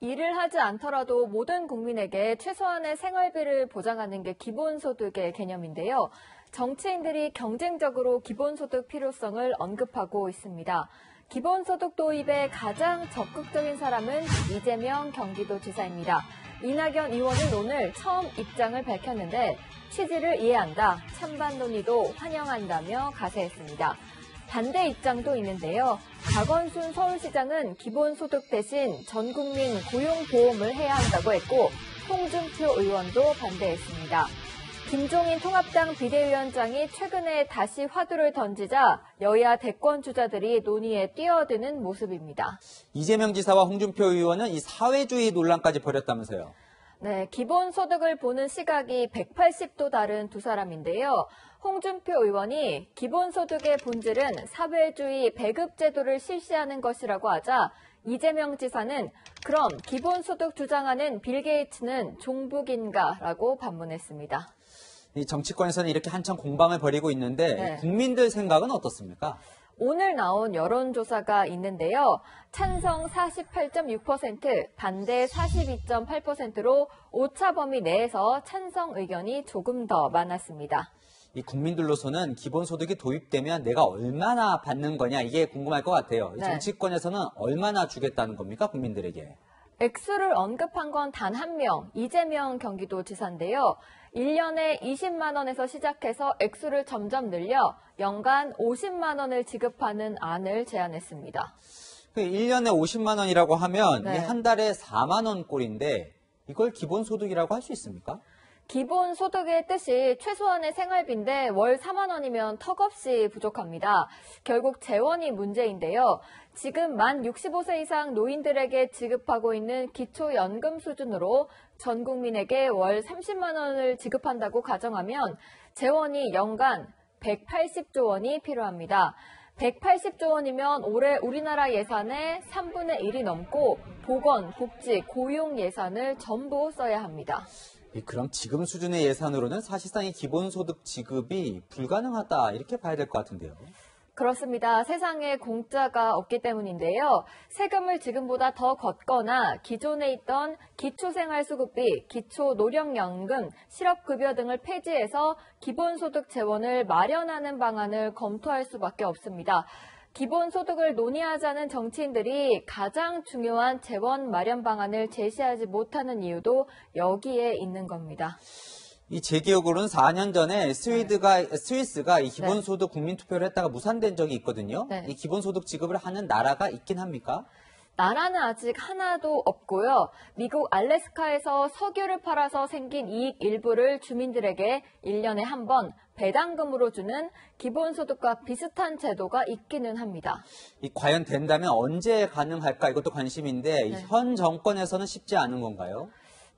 일을 하지 않더라도 모든 국민에게 최소한의 생활비를 보장하는 게 기본소득의 개념인데요. 정치인들이 경쟁적으로 기본소득 필요성을 언급하고 있습니다. 기본소득 도입에 가장 적극적인 사람은 이재명 경기도지사입니다. 이낙연 의원은 오늘 처음 입장을 밝혔는데 취지를 이해한다, 찬반 논의도 환영한다며 가세했습니다. 반대 입장도 있는데요. 박원순 서울시장은 기본소득 대신 전국민 고용보험을 해야 한다고 했고 홍준표 의원도 반대했습니다. 김종인 통합당 비대위원장이 최근에 다시 화두를 던지자 여야 대권 주자들이 논의에 뛰어드는 모습입니다. 이재명 지사와 홍준표 의원은 이 사회주의 논란까지 벌였다면서요. 네, 기본소득을 보는 시각이 180도 다른 두 사람인데요. 홍준표 의원이 기본소득의 본질은 사회주의 배급제도를 실시하는 것이라고 하자 이재명 지사는 그럼 기본소득 주장하는 빌 게이츠는 종북인가라고 반문했습니다. 이 정치권에서는 이렇게 한참 공방을 벌이고 있는데 네. 국민들 생각은 어떻습니까? 오늘 나온 여론조사가 있는데요. 찬성 48.6%, 반대 42.8%로 오차 범위 내에서 찬성 의견이 조금 더 많았습니다. 이 국민들로서는 기본소득이 도입되면 내가 얼마나 받는 거냐 이게 궁금할 것 같아요. 네. 정치권에서는 얼마나 주겠다는 겁니까? 국민들에게. 액수를 언급한 건 단 한 명, 이재명 경기도지사인데요. 1년에 20만 원에서 시작해서 액수를 점점 늘려 연간 50만 원을 지급하는 안을 제안했습니다. 1년에 50만 원이라고 하면 네. 한 달에 4만 원 꼴인데 이걸 기본소득이라고 할 수 있습니까? 기본소득의 뜻이 최소한의 생활비인데 월 4만 원이면 턱없이 부족합니다. 결국 재원이 문제인데요. 지금 만 65세 이상 노인들에게 지급하고 있는 기초연금 수준으로 전 국민에게 월 30만 원을 지급한다고 가정하면 재원이 연간 180조 원이 필요합니다. 180조 원이면 올해 우리나라 예산의 3분의 1이 넘고 보건, 복지, 고용 예산을 전부 써야 합니다. 그럼 지금 수준의 예산으로는 사실상 이 기본소득 지급이 불가능하다 이렇게 봐야 될 것 같은데요. 그렇습니다. 세상에 공짜가 없기 때문인데요. 세금을 지금보다 더 걷거나 기존에 있던 기초생활수급비, 기초노령연금, 실업급여 등을 폐지해서 기본소득 재원을 마련하는 방안을 검토할 수밖에 없습니다. 기본소득을 논의하자는 정치인들이 가장 중요한 재원 마련 방안을 제시하지 못하는 이유도 여기에 있는 겁니다. 제 기억으로는 4년 전에 스위스가 이 기본소득 국민투표를 했다가 무산된 적이 있거든요. 네. 이 기본소득 지급을 하는 나라가 있긴 합니까? 나라는 아직 하나도 없고요. 미국 알래스카에서 석유를 팔아서 생긴 이익 일부를 주민들에게 1년에 한 번 배당금으로 주는 기본소득과 비슷한 제도가 있기는 합니다. 과연 된다면 언제 가능할까 이것도 관심인데 네. 현 정권에서는 쉽지 않은 건가요?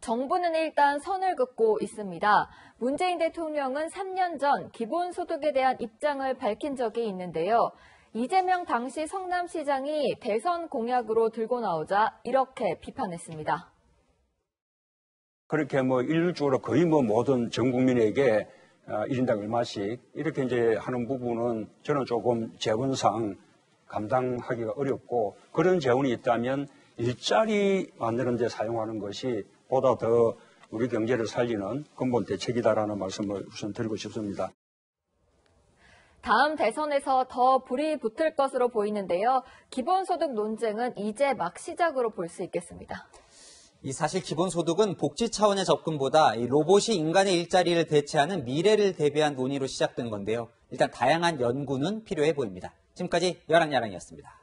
정부는 일단 선을 긋고 있습니다. 문재인 대통령은 3년 전 기본소득에 대한 입장을 밝힌 적이 있는데요. 이재명 당시 성남시장이 대선 공약으로 들고 나오자 이렇게 비판했습니다. 그렇게 일률적으로 거의 모든 전 국민에게 1인당 얼마씩 이렇게 이제 하는 부분은 저는 조금 재원상 감당하기가 어렵고 그런 재원이 있다면 일자리 만드는 데 사용하는 것이 보다 더 우리 경제를 살리는 근본 대책이다라는 말씀을 우선 드리고 싶습니다. 다음 대선에서 더 불이 붙을 것으로 보이는데요. 기본소득 논쟁은 이제 막 시작으로 볼 수 있겠습니다. 사실 기본소득은 복지 차원의 접근보다 로봇이 인간의 일자리를 대체하는 미래를 대비한 논의로 시작된 건데요. 일단 다양한 연구는 필요해 보입니다. 지금까지 여랑야랑이었습니다.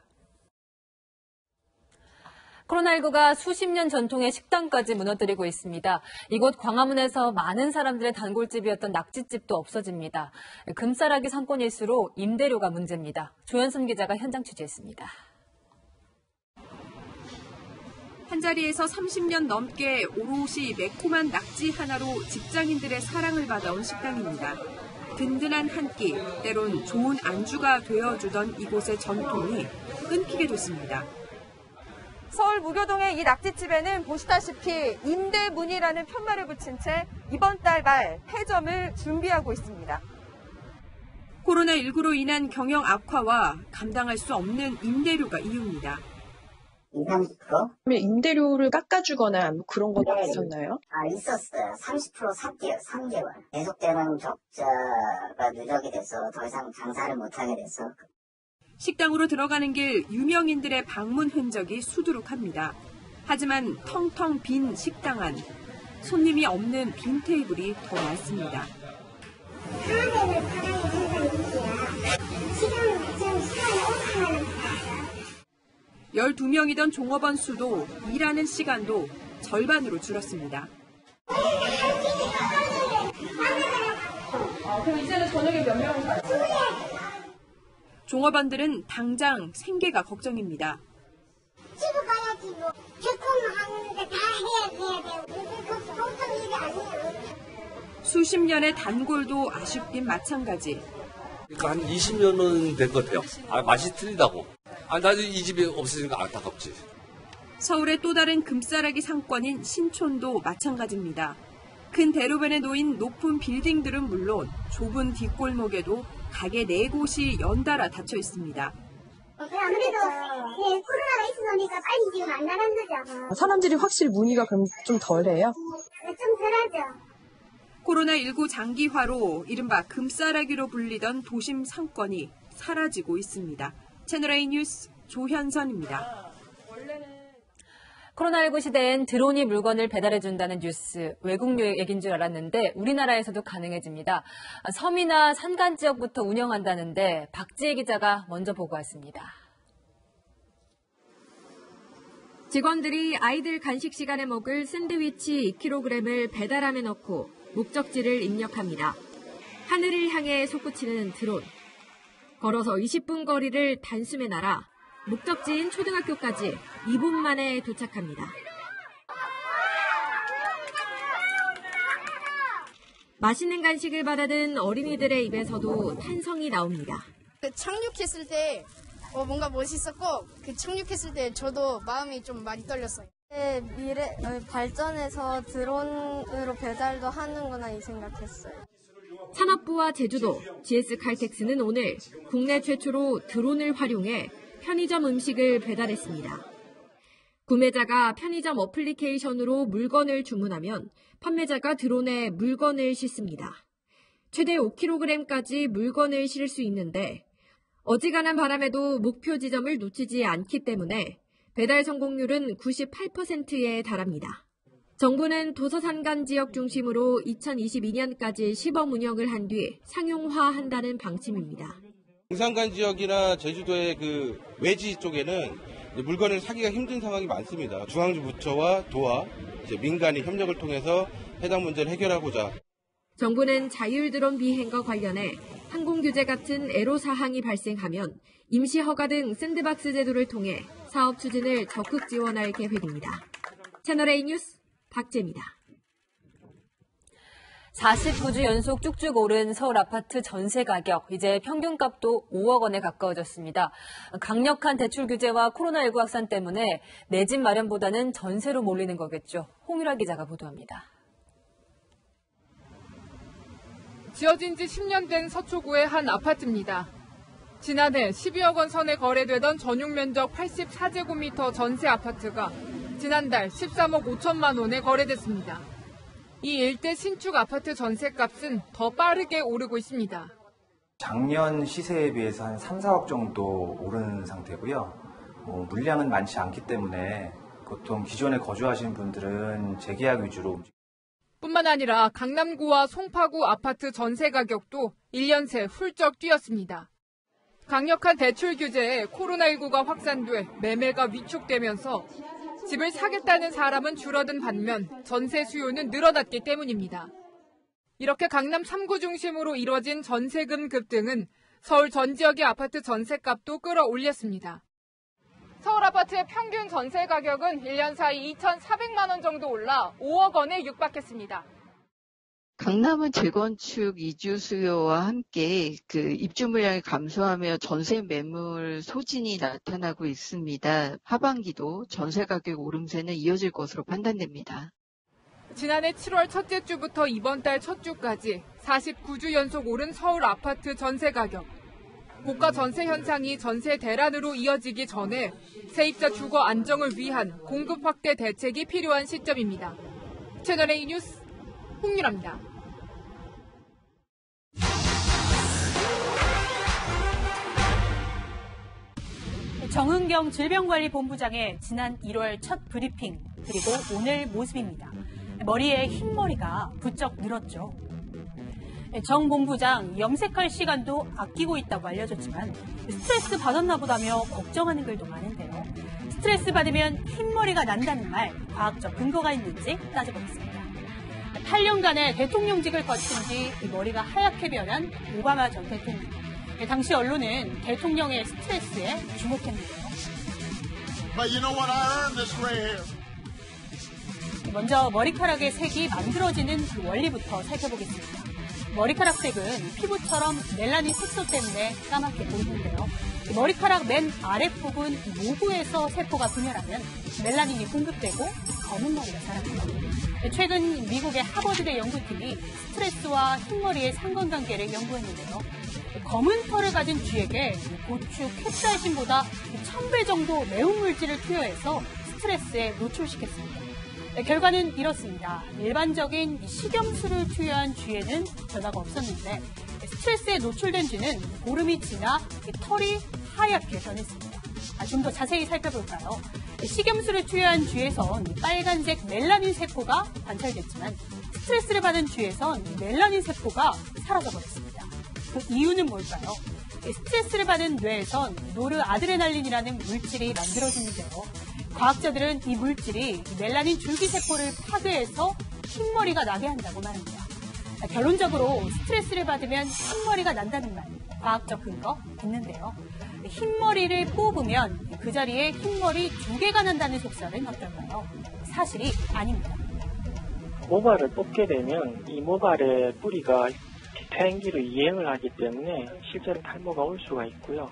코로나19가 수십 년 전통의 식당까지 무너뜨리고 있습니다. 이곳 광화문에서 많은 사람들의 단골집이었던 낙지집도 없어집니다. 금싸라기 상권일수록 임대료가 문제입니다. 조현선 기자가 현장 취재했습니다. 한자리에서 30년 넘게 오롯이 매콤한 낙지 하나로 직장인들의 사랑을 받아온 식당입니다. 든든한 한 끼, 때론 좋은 안주가 되어주던 이곳의 전통이 끊기게 됐습니다. 서울 무교동의 이 낙지집에는 보시다시피 임대문이라는 편말을 붙인 채 이번 달 말 폐점을 준비하고 있습니다. 코로나19로 인한 경영 악화와 감당할 수 없는 임대료가 이유입니다. 20, 30%? 임대료를 깎아주거나 그런 건 있었나요? 있었어요. 30% 샀대요. 3개월. 계속되는 적자가 누적이 돼서 더 이상 장사를 못하게 돼서. 식당으로 들어가는 길 유명인들의 방문 흔적이 수두룩합니다. 하지만 텅텅 빈 식당 안, 손님이 없는 빈 테이블이 더 많습니다. 12명이던 종업원 수도 일하는 시간도 절반으로 줄었습니다. 그럼 이제는 저녁에 몇 명 가요? 종업원들은 당장 생계가 걱정입니다. 집에 가야지 뭐. 교통을 하는데 다 해야 돼. 걱정 일이 아니에요. 수십 년의 단골도 아쉽긴 마찬가지. 그러니까 한 20년은 된 것 같아요. 맛이 틀리다고. 나도 이 집이 없어지니까 안타깝지. 서울의 또 다른 금싸라기 상권인 신촌도 마찬가지입니다. 큰 대로변에 놓인 높은 빌딩들은 물론 좁은 뒷골목에도 가게 4곳이 연달아 닫혀 있습니다. 아무래도 코로나가 있으니까 빨리 지금 안 나가는 거죠. 사람들이 확실히 문의가 그럼 좀 덜해요? 좀 덜하죠. 코로나19 장기화로 이른바 금싸라기로 불리던 도심 상권이 사라지고 있습니다. 채널A 뉴스 조현선입니다. 코로나19 시대엔 드론이 물건을 배달해준다는 뉴스, 외국 얘기인 줄 알았는데 우리나라에서도 가능해집니다. 섬이나 산간 지역부터 운영한다는데 박지혜 기자가 먼저 보고 왔습니다. 직원들이 아이들 간식 시간에 먹을 샌드위치 2kg을 배달함에 넣고 목적지를 입력합니다. 하늘을 향해 솟구치는 드론. 걸어서 20분 거리를 단숨에 날아 목적지인 초등학교까지 2분 만에 도착합니다. 맛있는 간식을 받아든 어린이들의 입에서도 탄성이 나옵니다. 착륙했을 때 뭔가 멋있었고 착륙했을 때 저도 마음이 좀 많이 떨렸어요. 미래 발전해서 드론으로 배달도 하는구나 이 생각했어요. 산업부와 제주도, GS칼텍스는 오늘 국내 최초로 드론을 활용해 편의점 음식을 배달했습니다. 구매자가 편의점 어플리케이션으로 물건을 주문하면 판매자가 드론에 물건을 싣습니다. 최대 5kg까지 물건을 실을 수 있는데 어지간한 바람에도 목표 지점을 놓치지 않기 때문에 배달 성공률은 98%에 달합니다. 정부는 도서산간 지역 중심으로 2022년까지 시범 운영을 한 뒤 상용화한다는 방침입니다. 동산간 지역이나 제주도의 외지 쪽에는 물건을 사기가 힘든 상황이 많습니다. 중앙부처와 도와 민간이 협력을 통해서 해당 문제를 해결하고자. 정부는 자율드론 비행과 관련해 항공규제 같은 애로사항이 발생하면 임시허가 등 샌드박스 제도를 통해 사업 추진을 적극 지원할 계획입니다. 채널A 뉴스 박재입니다. 49주 연속 쭉쭉 오른 서울 아파트 전세 가격, 이제 평균값도 5억 원에 가까워졌습니다. 강력한 대출 규제와 코로나19 확산 때문에 내 집 마련보다는 전세로 몰리는 거겠죠. 홍유라 기자가 보도합니다. 지어진 지 10년 된 서초구의 한 아파트입니다. 지난해 12억 원 선에 거래되던 전용 면적 84제곱미터 전세 아파트가 지난달 13억 5천만 원에 거래됐습니다. 이 일대 신축 아파트 전세값은 더 빠르게 오르고 있습니다. 작년 시세에 비해서 한 3, 4억 정도 오르는 상태고요. 물량은 많지 않기 때문에 보통 기존에 거주하시는 분들은 재계약 위주로 뿐만 아니라 강남구와 송파구 아파트 전세 가격도 1년 새 훌쩍 뛰었습니다. 강력한 대출 규제에 코로나19가 확산돼 매매가 위축되면서 집을 사겠다는 사람은 줄어든 반면 전세 수요는 늘어났기 때문입니다. 이렇게 강남 3구 중심으로 이뤄진 전세금 급등은 서울 전 지역의 아파트 전세값도 끌어올렸습니다. 서울 아파트의 평균 전세 가격은 1년 사이 2,400만 원 정도 올라 5억 원에 육박했습니다. 강남은 재건축 이주 수요와 함께 입주 물량이 감소하며 전세 매물 소진이 나타나고 있습니다. 하반기도 전세 가격 오름세는 이어질 것으로 판단됩니다. 지난해 7월 첫째 주부터 이번 달 첫 주까지 49주 연속 오른 서울 아파트 전세 가격. 고가 전세 현상이 전세 대란으로 이어지기 전에 세입자 주거 안정을 위한 공급 확대 대책이 필요한 시점입니다. 채널A 뉴스 홍유라입니다. 정은경 질병관리본부장의 지난 1월 첫 브리핑, 그리고 오늘 모습입니다. 머리에 흰머리가 부쩍 늘었죠. 정 본부장 염색할 시간도 아끼고 있다고 알려졌지만 스트레스 받았나 보다며 걱정하는 글도 많은데요. 스트레스 받으면 흰머리가 난다는 말, 과학적 근거가 있는지 따져보겠습니다. 8년간의 대통령직을 거친 뒤 이 머리가 하얗게 변한 오바마 전 대통령. 당시 언론은 대통령의 스트레스에 주목했는데요. But you know what? I earned this gray hair. 먼저 머리카락의 색이 만들어지는 그 원리부터 살펴보겠습니다. 머리카락 색은 피부처럼 멜라닌 색소 때문에 까맣게 보이는데요. 머리카락 맨 아랫부분 모구에서 세포가 분열하면 멜라닌이 공급되고 검은 머리가 자랍니다. 최근 미국의 하버드대 연구팀이 스트레스와 흰머리의 상관관계를 연구했는데요. 검은 털을 가진 쥐에게 고추, 캡사이신보다 1000배 정도 매운 물질을 투여해서 스트레스에 노출시켰습니다. 결과는 이렇습니다. 일반적인 식염수를 투여한 쥐에는 변화가 없었는데 스트레스에 노출된 쥐는 보름이 지나 털이 하얗게 변했습니다. 좀 더 자세히 살펴볼까요? 식염수를 투여한 쥐에선 빨간색 멜라닌 세포가 관찰됐지만 스트레스를 받은 쥐에선 멜라닌 세포가 사라져버렸습니다. 그 이유는 뭘까요? 스트레스를 받은 뇌에선 노르아드레날린이라는 물질이 만들어지는데요. 과학자들은 이 물질이 멜라닌 줄기세포를 파괴해서 흰머리가 나게 한다고 말합니다. 결론적으로 스트레스를 받으면 흰머리가 난다는 말, 과학적 근거 있는데요. 흰머리를 뽑으면 그 자리에 흰머리 2개가 난다는 속설은 어떨까요? 사실이 아닙니다. 모발을 뽑게 되면 이 모발의 뿌리가 태행기로 이행을 하기 때문에 실제로 탈모가 올 수가 있고요.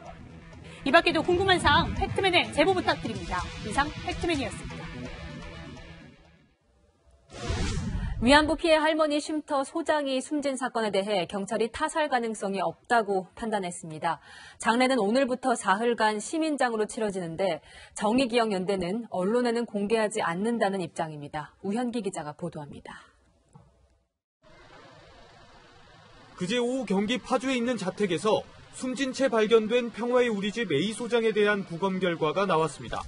이 밖에도 궁금한 사항 팩트맨에 제보 부탁드립니다. 이상 팩트맨이었습니다. 위안부 피해 할머니 쉼터 소장이 숨진 사건에 대해 경찰이 타살 가능성이 없다고 판단했습니다. 장례는 오늘부터 사흘간 시민장으로 치러지는데 정의기억연대는 언론에는 공개하지 않는다는 입장입니다. 우현기 기자가 보도합니다. 그제 오후 경기 파주에 있는 자택에서 숨진 채 발견된 평화의 우리집 A 소장에 대한 부검 결과가 나왔습니다.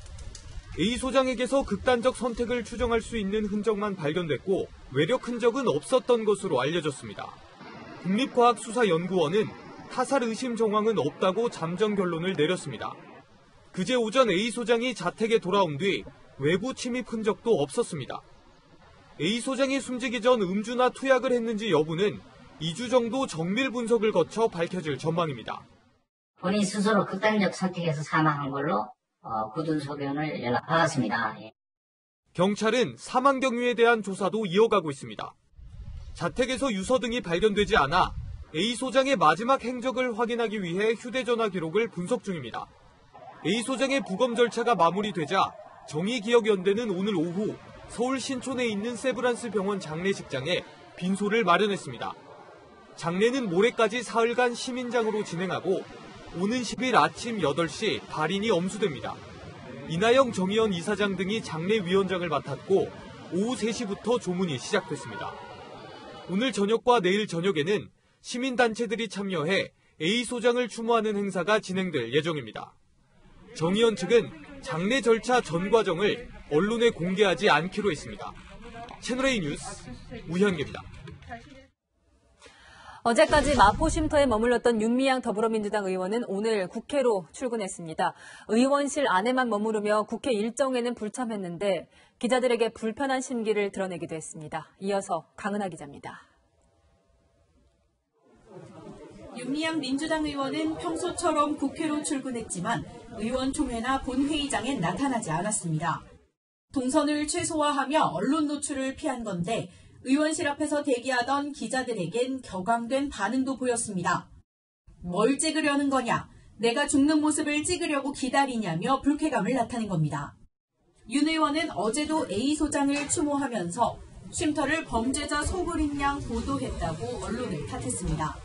A 소장에게서 극단적 선택을 추정할 수 있는 흔적만 발견됐고 외력 흔적은 없었던 것으로 알려졌습니다. 국립과학수사연구원은 타살 의심 정황은 없다고 잠정 결론을 내렸습니다. 그제 오전 A 소장이 자택에 돌아온 뒤 외부 침입 흔적도 없었습니다. A 소장이 숨지기 전 음주나 투약을 했는지 여부는 2주 정도 정밀 분석을 거쳐 밝혀질 전망입니다. 본인 스스로 극단적 선택에서 사망한 걸로 굳은 소견을 연락받았습니다. 경찰은 사망 경위에 대한 조사도 이어가고 있습니다. 자택에서 유서 등이 발견되지 않아 A 소장의 마지막 행적을 확인하기 위해 휴대전화 기록을 분석 중입니다. A 소장의 부검 절차가 마무리되자 정의기억연대는 오늘 오후 서울 신촌에 있는 세브란스 병원 장례식장에 빈소를 마련했습니다. 장례는 모레까지 사흘간 시민장으로 진행하고 오는 10일 아침 8시 발인이 엄수됩니다. 이나영 정의연 이사장 등이 장례위원장을 맡았고 오후 3시부터 조문이 시작됐습니다. 오늘 저녁과 내일 저녁에는 시민단체들이 참여해 A 소장을 추모하는 행사가 진행될 예정입니다. 정의연 측은 장례 절차 전 과정을 언론에 공개하지 않기로 했습니다. 채널A 뉴스 우현기입니다. 어제까지 마포쉼터에 머물렀던 윤미향 더불어민주당 의원은 오늘 국회로 출근했습니다. 의원실 안에만 머무르며 국회 일정에는 불참했는데 기자들에게 불편한 심기를 드러내기도 했습니다. 이어서 강은하 기자입니다. 윤미향 민주당 의원은 평소처럼 국회로 출근했지만 의원총회나 본회의장엔 나타나지 않았습니다. 동선을 최소화하며 언론 노출을 피한 건데 의원실 앞에서 대기하던 기자들에겐 격앙된 반응도 보였습니다. 뭘 찍으려는 거냐? 내가 죽는 모습을 찍으려고 기다리냐며 불쾌감을 나타낸 겁니다. 윤 의원은 어제도 A 소장을 추모하면서 쉼터를 범죄자 소굴인 양 보도했다고 언론을 탓했습니다.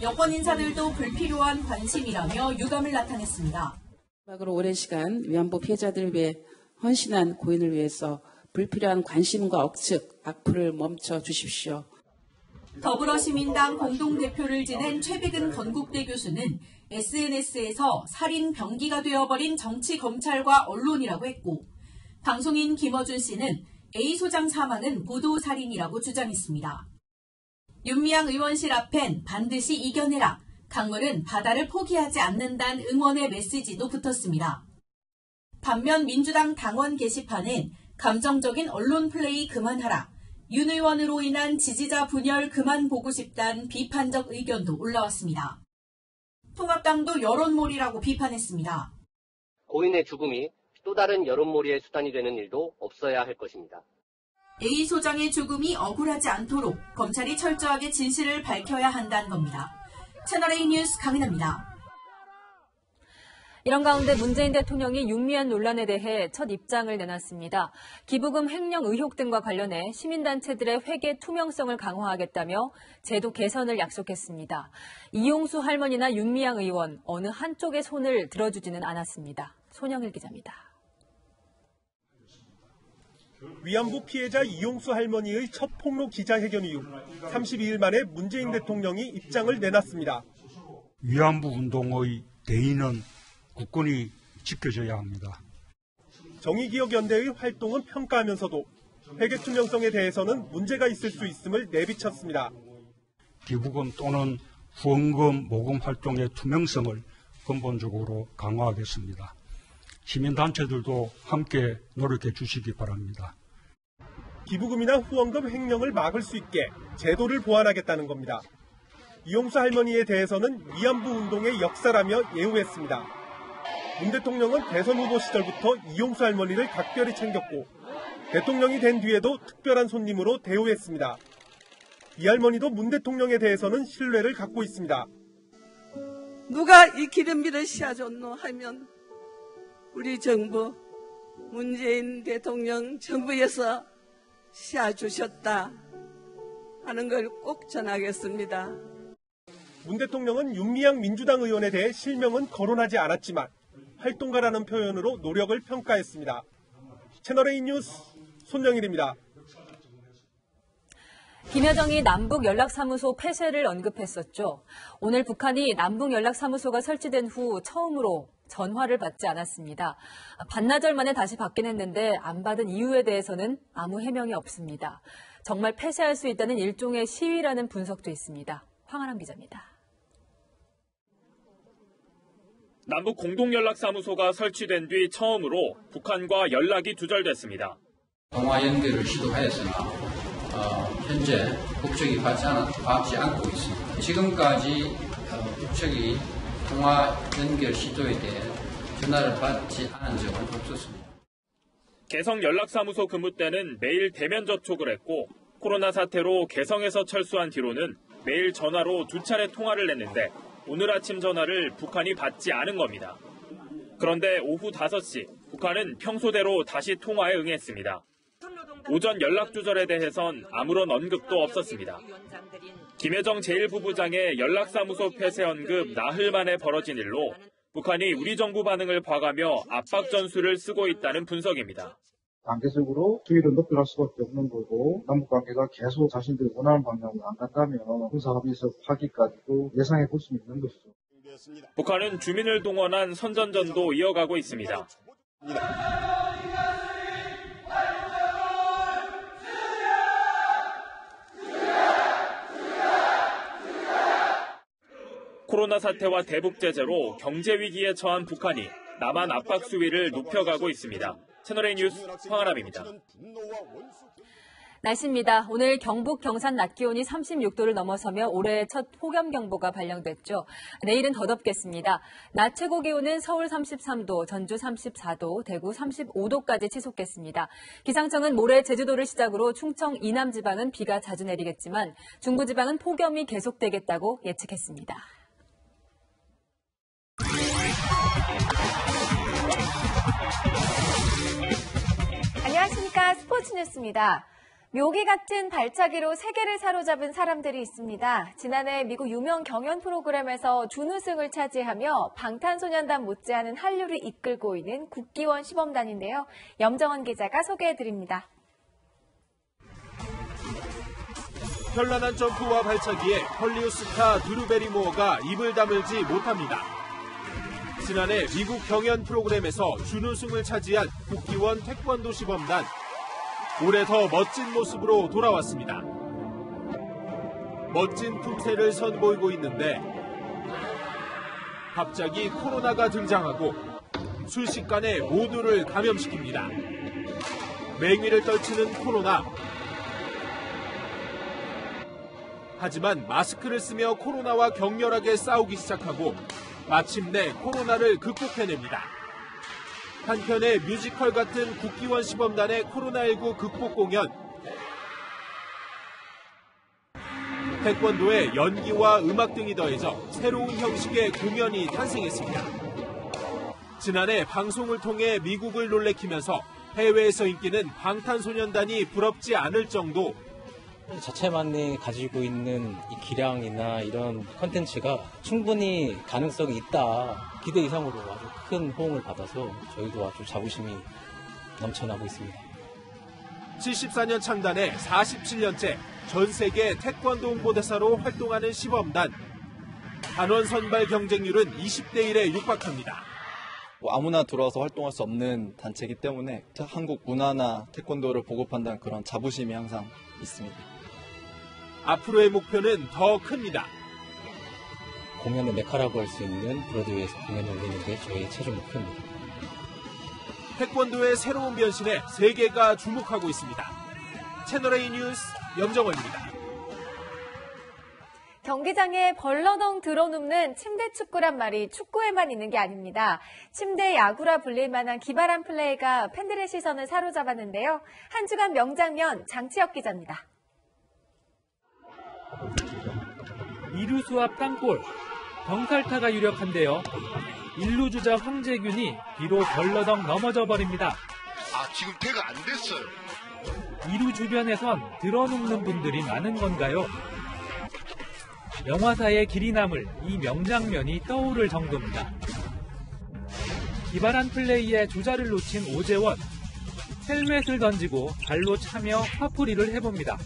여권 인사들도 불필요한 관심이라며 유감을 나타냈습니다. 마지막으로 오랜 시간 위안부 피해자들을 위해 헌신한 고인을 위해서 불필요한 관심과 억측, 악플을 멈춰 주십시오. 더불어시민당 공동대표를 지낸 최백은 건국대 교수는 SNS에서 살인 병기가 되어버린 정치 검찰과 언론이라고 했고, 방송인 김어준 씨는 A 소장 사망은 보도살인이라고 주장했습니다. 윤미향 의원실 앞엔 반드시 이겨내라, 강물은 바다를 포기하지 않는다는 응원의 메시지도 붙었습니다. 반면 민주당 당원 게시판엔 감정적인 언론 플레이 그만하라, 윤 의원으로 인한 지지자 분열 그만 보고 싶다는 비판적 의견도 올라왔습니다. 통합당도 여론몰이라고 비판했습니다. 고인의 죽음이 또 다른 여론몰이의 수단이 되는 일도 없어야 할 것입니다. A 소장의 죽음이 억울하지 않도록 검찰이 철저하게 진실을 밝혀야 한다는 겁니다. 채널A 뉴스 강인아입니다. 이런 가운데 문재인 대통령이 윤미향 논란에 대해 첫 입장을 내놨습니다. 기부금 횡령 의혹 등과 관련해 시민단체들의 회계 투명성을 강화하겠다며 제도 개선을 약속했습니다. 이용수 할머니나 윤미향 의원 어느 한쪽의 손을 들어주지는 않았습니다. 손영일 기자입니다. 위안부 피해자 이용수 할머니의 첫 폭로 기자회견 이후 32일 만에 문재인 대통령이 입장을 내놨습니다. 위안부 운동의 대의는 국권이 지켜져야 합니다. 정의기억연대의 활동은 평가하면서도 회계 투명성에 대해서는 문제가 있을 수 있음을 내비쳤습니다. 기부금 또는 후원금, 모금 활동의 투명성을 근본적으로 강화하겠습니다. 시민단체들도 함께 노력해 주시기 바랍니다. 기부금이나 후원금 횡령을 막을 수 있게 제도를 보완하겠다는 겁니다. 이용수 할머니에 대해서는 위안부 운동의 역사라며 예우했습니다. 문 대통령은 대선 후보 시절부터 이용수 할머니를 각별히 챙겼고 대통령이 된 뒤에도 특별한 손님으로 대우했습니다. 이 할머니도 문 대통령에 대해서는 신뢰를 갖고 있습니다. 누가 이 기름비를 씌워줬노 하면 우리 정부, 문재인 대통령 정부에서 씌워주셨다 하는 걸 꼭 전하겠습니다. 문 대통령은 윤미향 민주당 의원에 대해 실명은 거론하지 않았지만 활동가라는 표현으로 노력을 평가했습니다. 채널A 뉴스 손영일입니다. 김여정이 남북연락사무소 폐쇄를 언급했었죠. 오늘 북한이 남북연락사무소가 설치된 후 처음으로 전화를 받지 않았습니다. 반나절 만에 다시 받긴 했는데 안 받은 이유에 대해서는 아무 해명이 없습니다. 정말 폐쇄할 수 있다는 일종의 시위라는 분석도 있습니다. 황아람 기자입니다. 남북 공동연락사무소가 설치된 뒤 처음으로 북한과 연락이 두절됐습니다. 통화 연결을 시도하였으나 현재 북측이 받지 않고 있습니다. 지금까지 북측이 통화 연결 시도에 대해 전화를 받지 않은 적은 없었습니다. 개성 연락사무소 근무 때는 매일 대면 접촉을 했고 코로나 사태로 개성에서 철수한 뒤로는 매일 전화로 2차례 통화를 했는데 오늘 아침 전화를 북한이 받지 않은 겁니다. 그런데 오후 5시 북한은 평소대로 다시 통화에 응했습니다. 오전 연락 두절에 대해선 아무런 언급도 없었습니다. 김여정 제1부부장의 연락사무소 폐쇄 언급 나흘 만에 벌어진 일로 북한이 우리 정부 반응을 봐가며 압박 전술을 쓰고 있다는 분석입니다. 단계적으로 수위를 높여갈 수밖에 없는 거고 남북관계가 계속 자신들이 원하는 방향으로 안 간다면 군사합의서 파기까지도 예상해 볼 수 있는 것이죠. 북한은 주민을 동원한 선전전도 이어가고 있습니다. 코로나 사태와 대북 제재로 경제 위기에 처한 북한이 남한 압박 수위를 높여가고 있습니다. 채널A 뉴스 황아람입니다. 날씨입니다. 오늘 경북 경산 낮 기온이 36도를 넘어서며 올해 첫 폭염경보가 발령됐죠. 내일은 더 덥겠습니다. 낮 최고 기온은 서울 33도, 전주 34도, 대구 35도까지 치솟겠습니다. 기상청은 모레 제주도를 시작으로 충청 이남 지방은 비가 자주 내리겠지만 중부 지방은 폭염이 계속되겠다고 예측했습니다. 안녕하십니까. 스포츠 뉴스입니다. 묘기 같은 발차기로 세계를 사로잡은 사람들이 있습니다. 지난해 미국 유명 경연 프로그램에서 준우승을 차지하며 방탄소년단 못지않은 한류를 이끌고 있는 국기원 시범단인데요. 염정원 기자가 소개해드립니다. 현란한 점프와 발차기에 헐리우드 스타 드루 베리모어가 입을 다물지 못합니다. 지난해 미국 경연 프로그램에서 준우승을 차지한 국기원 태권도 시범단. 올해 더 멋진 모습으로 돌아왔습니다. 멋진 품새를 선보이고 있는데 갑자기 코로나가 등장하고 순식간에 모두를 감염시킵니다. 맹위를 떨치는 코로나. 하지만 마스크를 쓰며 코로나와 격렬하게 싸우기 시작하고 마침내 코로나를 극복해냅니다. 한편의 뮤지컬 같은 국기원 시범단의 코로나19 극복 공연. 태권도에 연기와 음악 등이 더해져 새로운 형식의 공연이 탄생했습니다. 지난해 방송을 통해 미국을 놀래키면서 해외에서 인기는 방탄소년단이 부럽지 않을 정도. 자체만이 가지고 있는 이 기량이나 이런 컨텐츠가 충분히 가능성이 있다. 기대 이상으로 아주 큰 호응을 받아서 저희도 아주 자부심이 넘쳐나고 있습니다. 74년 창단에 47년째 전 세계 태권도 홍보대사로 활동하는 시범단. 단원 선발 경쟁률은 20대 1에 육박합니다. 아무나 들어와서 활동할 수 없는 단체이기 때문에 한국 문화나 태권도를 보급한다는 그런 자부심이 항상 있습니다. 앞으로의 목표는 더 큽니다. 공연의 메카라고 할 수 있는 브로드웨이에서 공연을 올리는 게 저희의 최종 목표입니다. 태권도의 새로운 변신에 세계가 주목하고 있습니다. 채널A 뉴스 염정원입니다. 경기장에 벌러덩 들어눕는 침대 축구란 말이 축구에만 있는 게 아닙니다. 침대 야구라 불릴 만한 기발한 플레이가 팬들의 시선을 사로잡았는데요. 한 주간 명장면 장치혁 기자입니다. 2루수 앞 땅볼, 병살타가 유력한데요. 1루 주자 황재균이 뒤로 벌러덩 넘어져 버립니다. 지금 태가 안 됐어요. 2루 주변에선 들어눕는 분들이 많은 건가요? 영화사의 길이 남을 이 명장면이 떠오를 정도입니다. 기발한 플레이에 주자를 놓친 오재원. 헬멧을 던지고 발로 차며 화풀이를 해봅니다.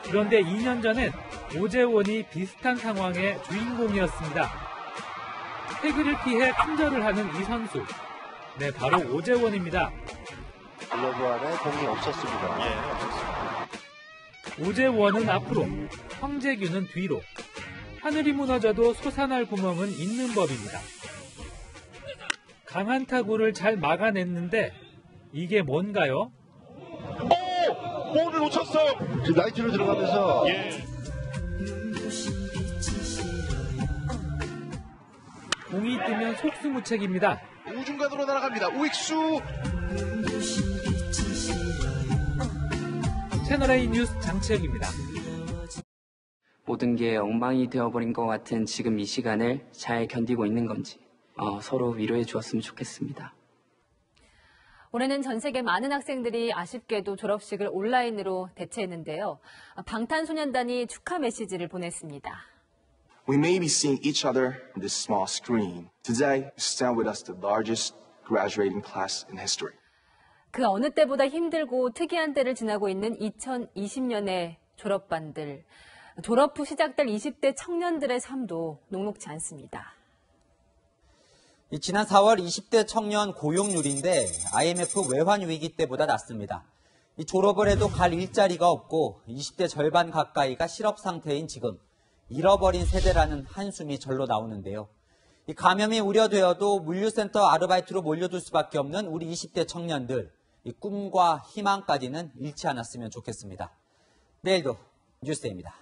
그런데 2년 전엔 오재원이 비슷한 상황의 주인공이었습니다. 태그를 피해 큰절을 하는 이 선수. 네, 바로 오재원입니다. 글러브 안에 공이 없었습니다. 오재원은 앞으로, 황재균은 뒤로. 하늘이 무너져도 솟아날 구멍은 있는 법입니다. 강한 타구를 잘 막아냈는데 이게 뭔가요? 볼을 놓쳤어요. 라이트로 들어가면서 공이 뜨면 속수무책입니다. 우중간으로 날아갑니다. 우익수. 채널A 뉴스 장채혁입니다. 모든 게 엉망이 되어버린 것 같은 지금 이 시간을 잘 견디고 있는 건지 서로 위로해 주었으면 좋겠습니다. 올해는 전 세계 많은 학생들이 아쉽게도 졸업식을 온라인으로 대체했는데요. 방탄소년단이 축하 메시지를 보냈습니다. We may be seeing each other on this small screen. Today, stand with us the largest graduating class in history. 그 어느 때보다 힘들고 특이한 때를 지나고 있는 2020년의 졸업반들. 졸업 후 시작될 20대 청년들의 삶도 녹록지 않습니다. 지난 4월 20대 청년 고용률인데 IMF 외환 위기 때보다 낮습니다. 졸업을 해도 갈 일자리가 없고 20대 절반 가까이가 실업 상태인 지금 잃어버린 세대라는 한숨이 절로 나오는데요. 감염이 우려되어도 물류센터 아르바이트로 몰려들 수밖에 없는 우리 20대 청년들, 꿈과 희망까지는 잃지 않았으면 좋겠습니다. 내일도 뉴스데이입니다.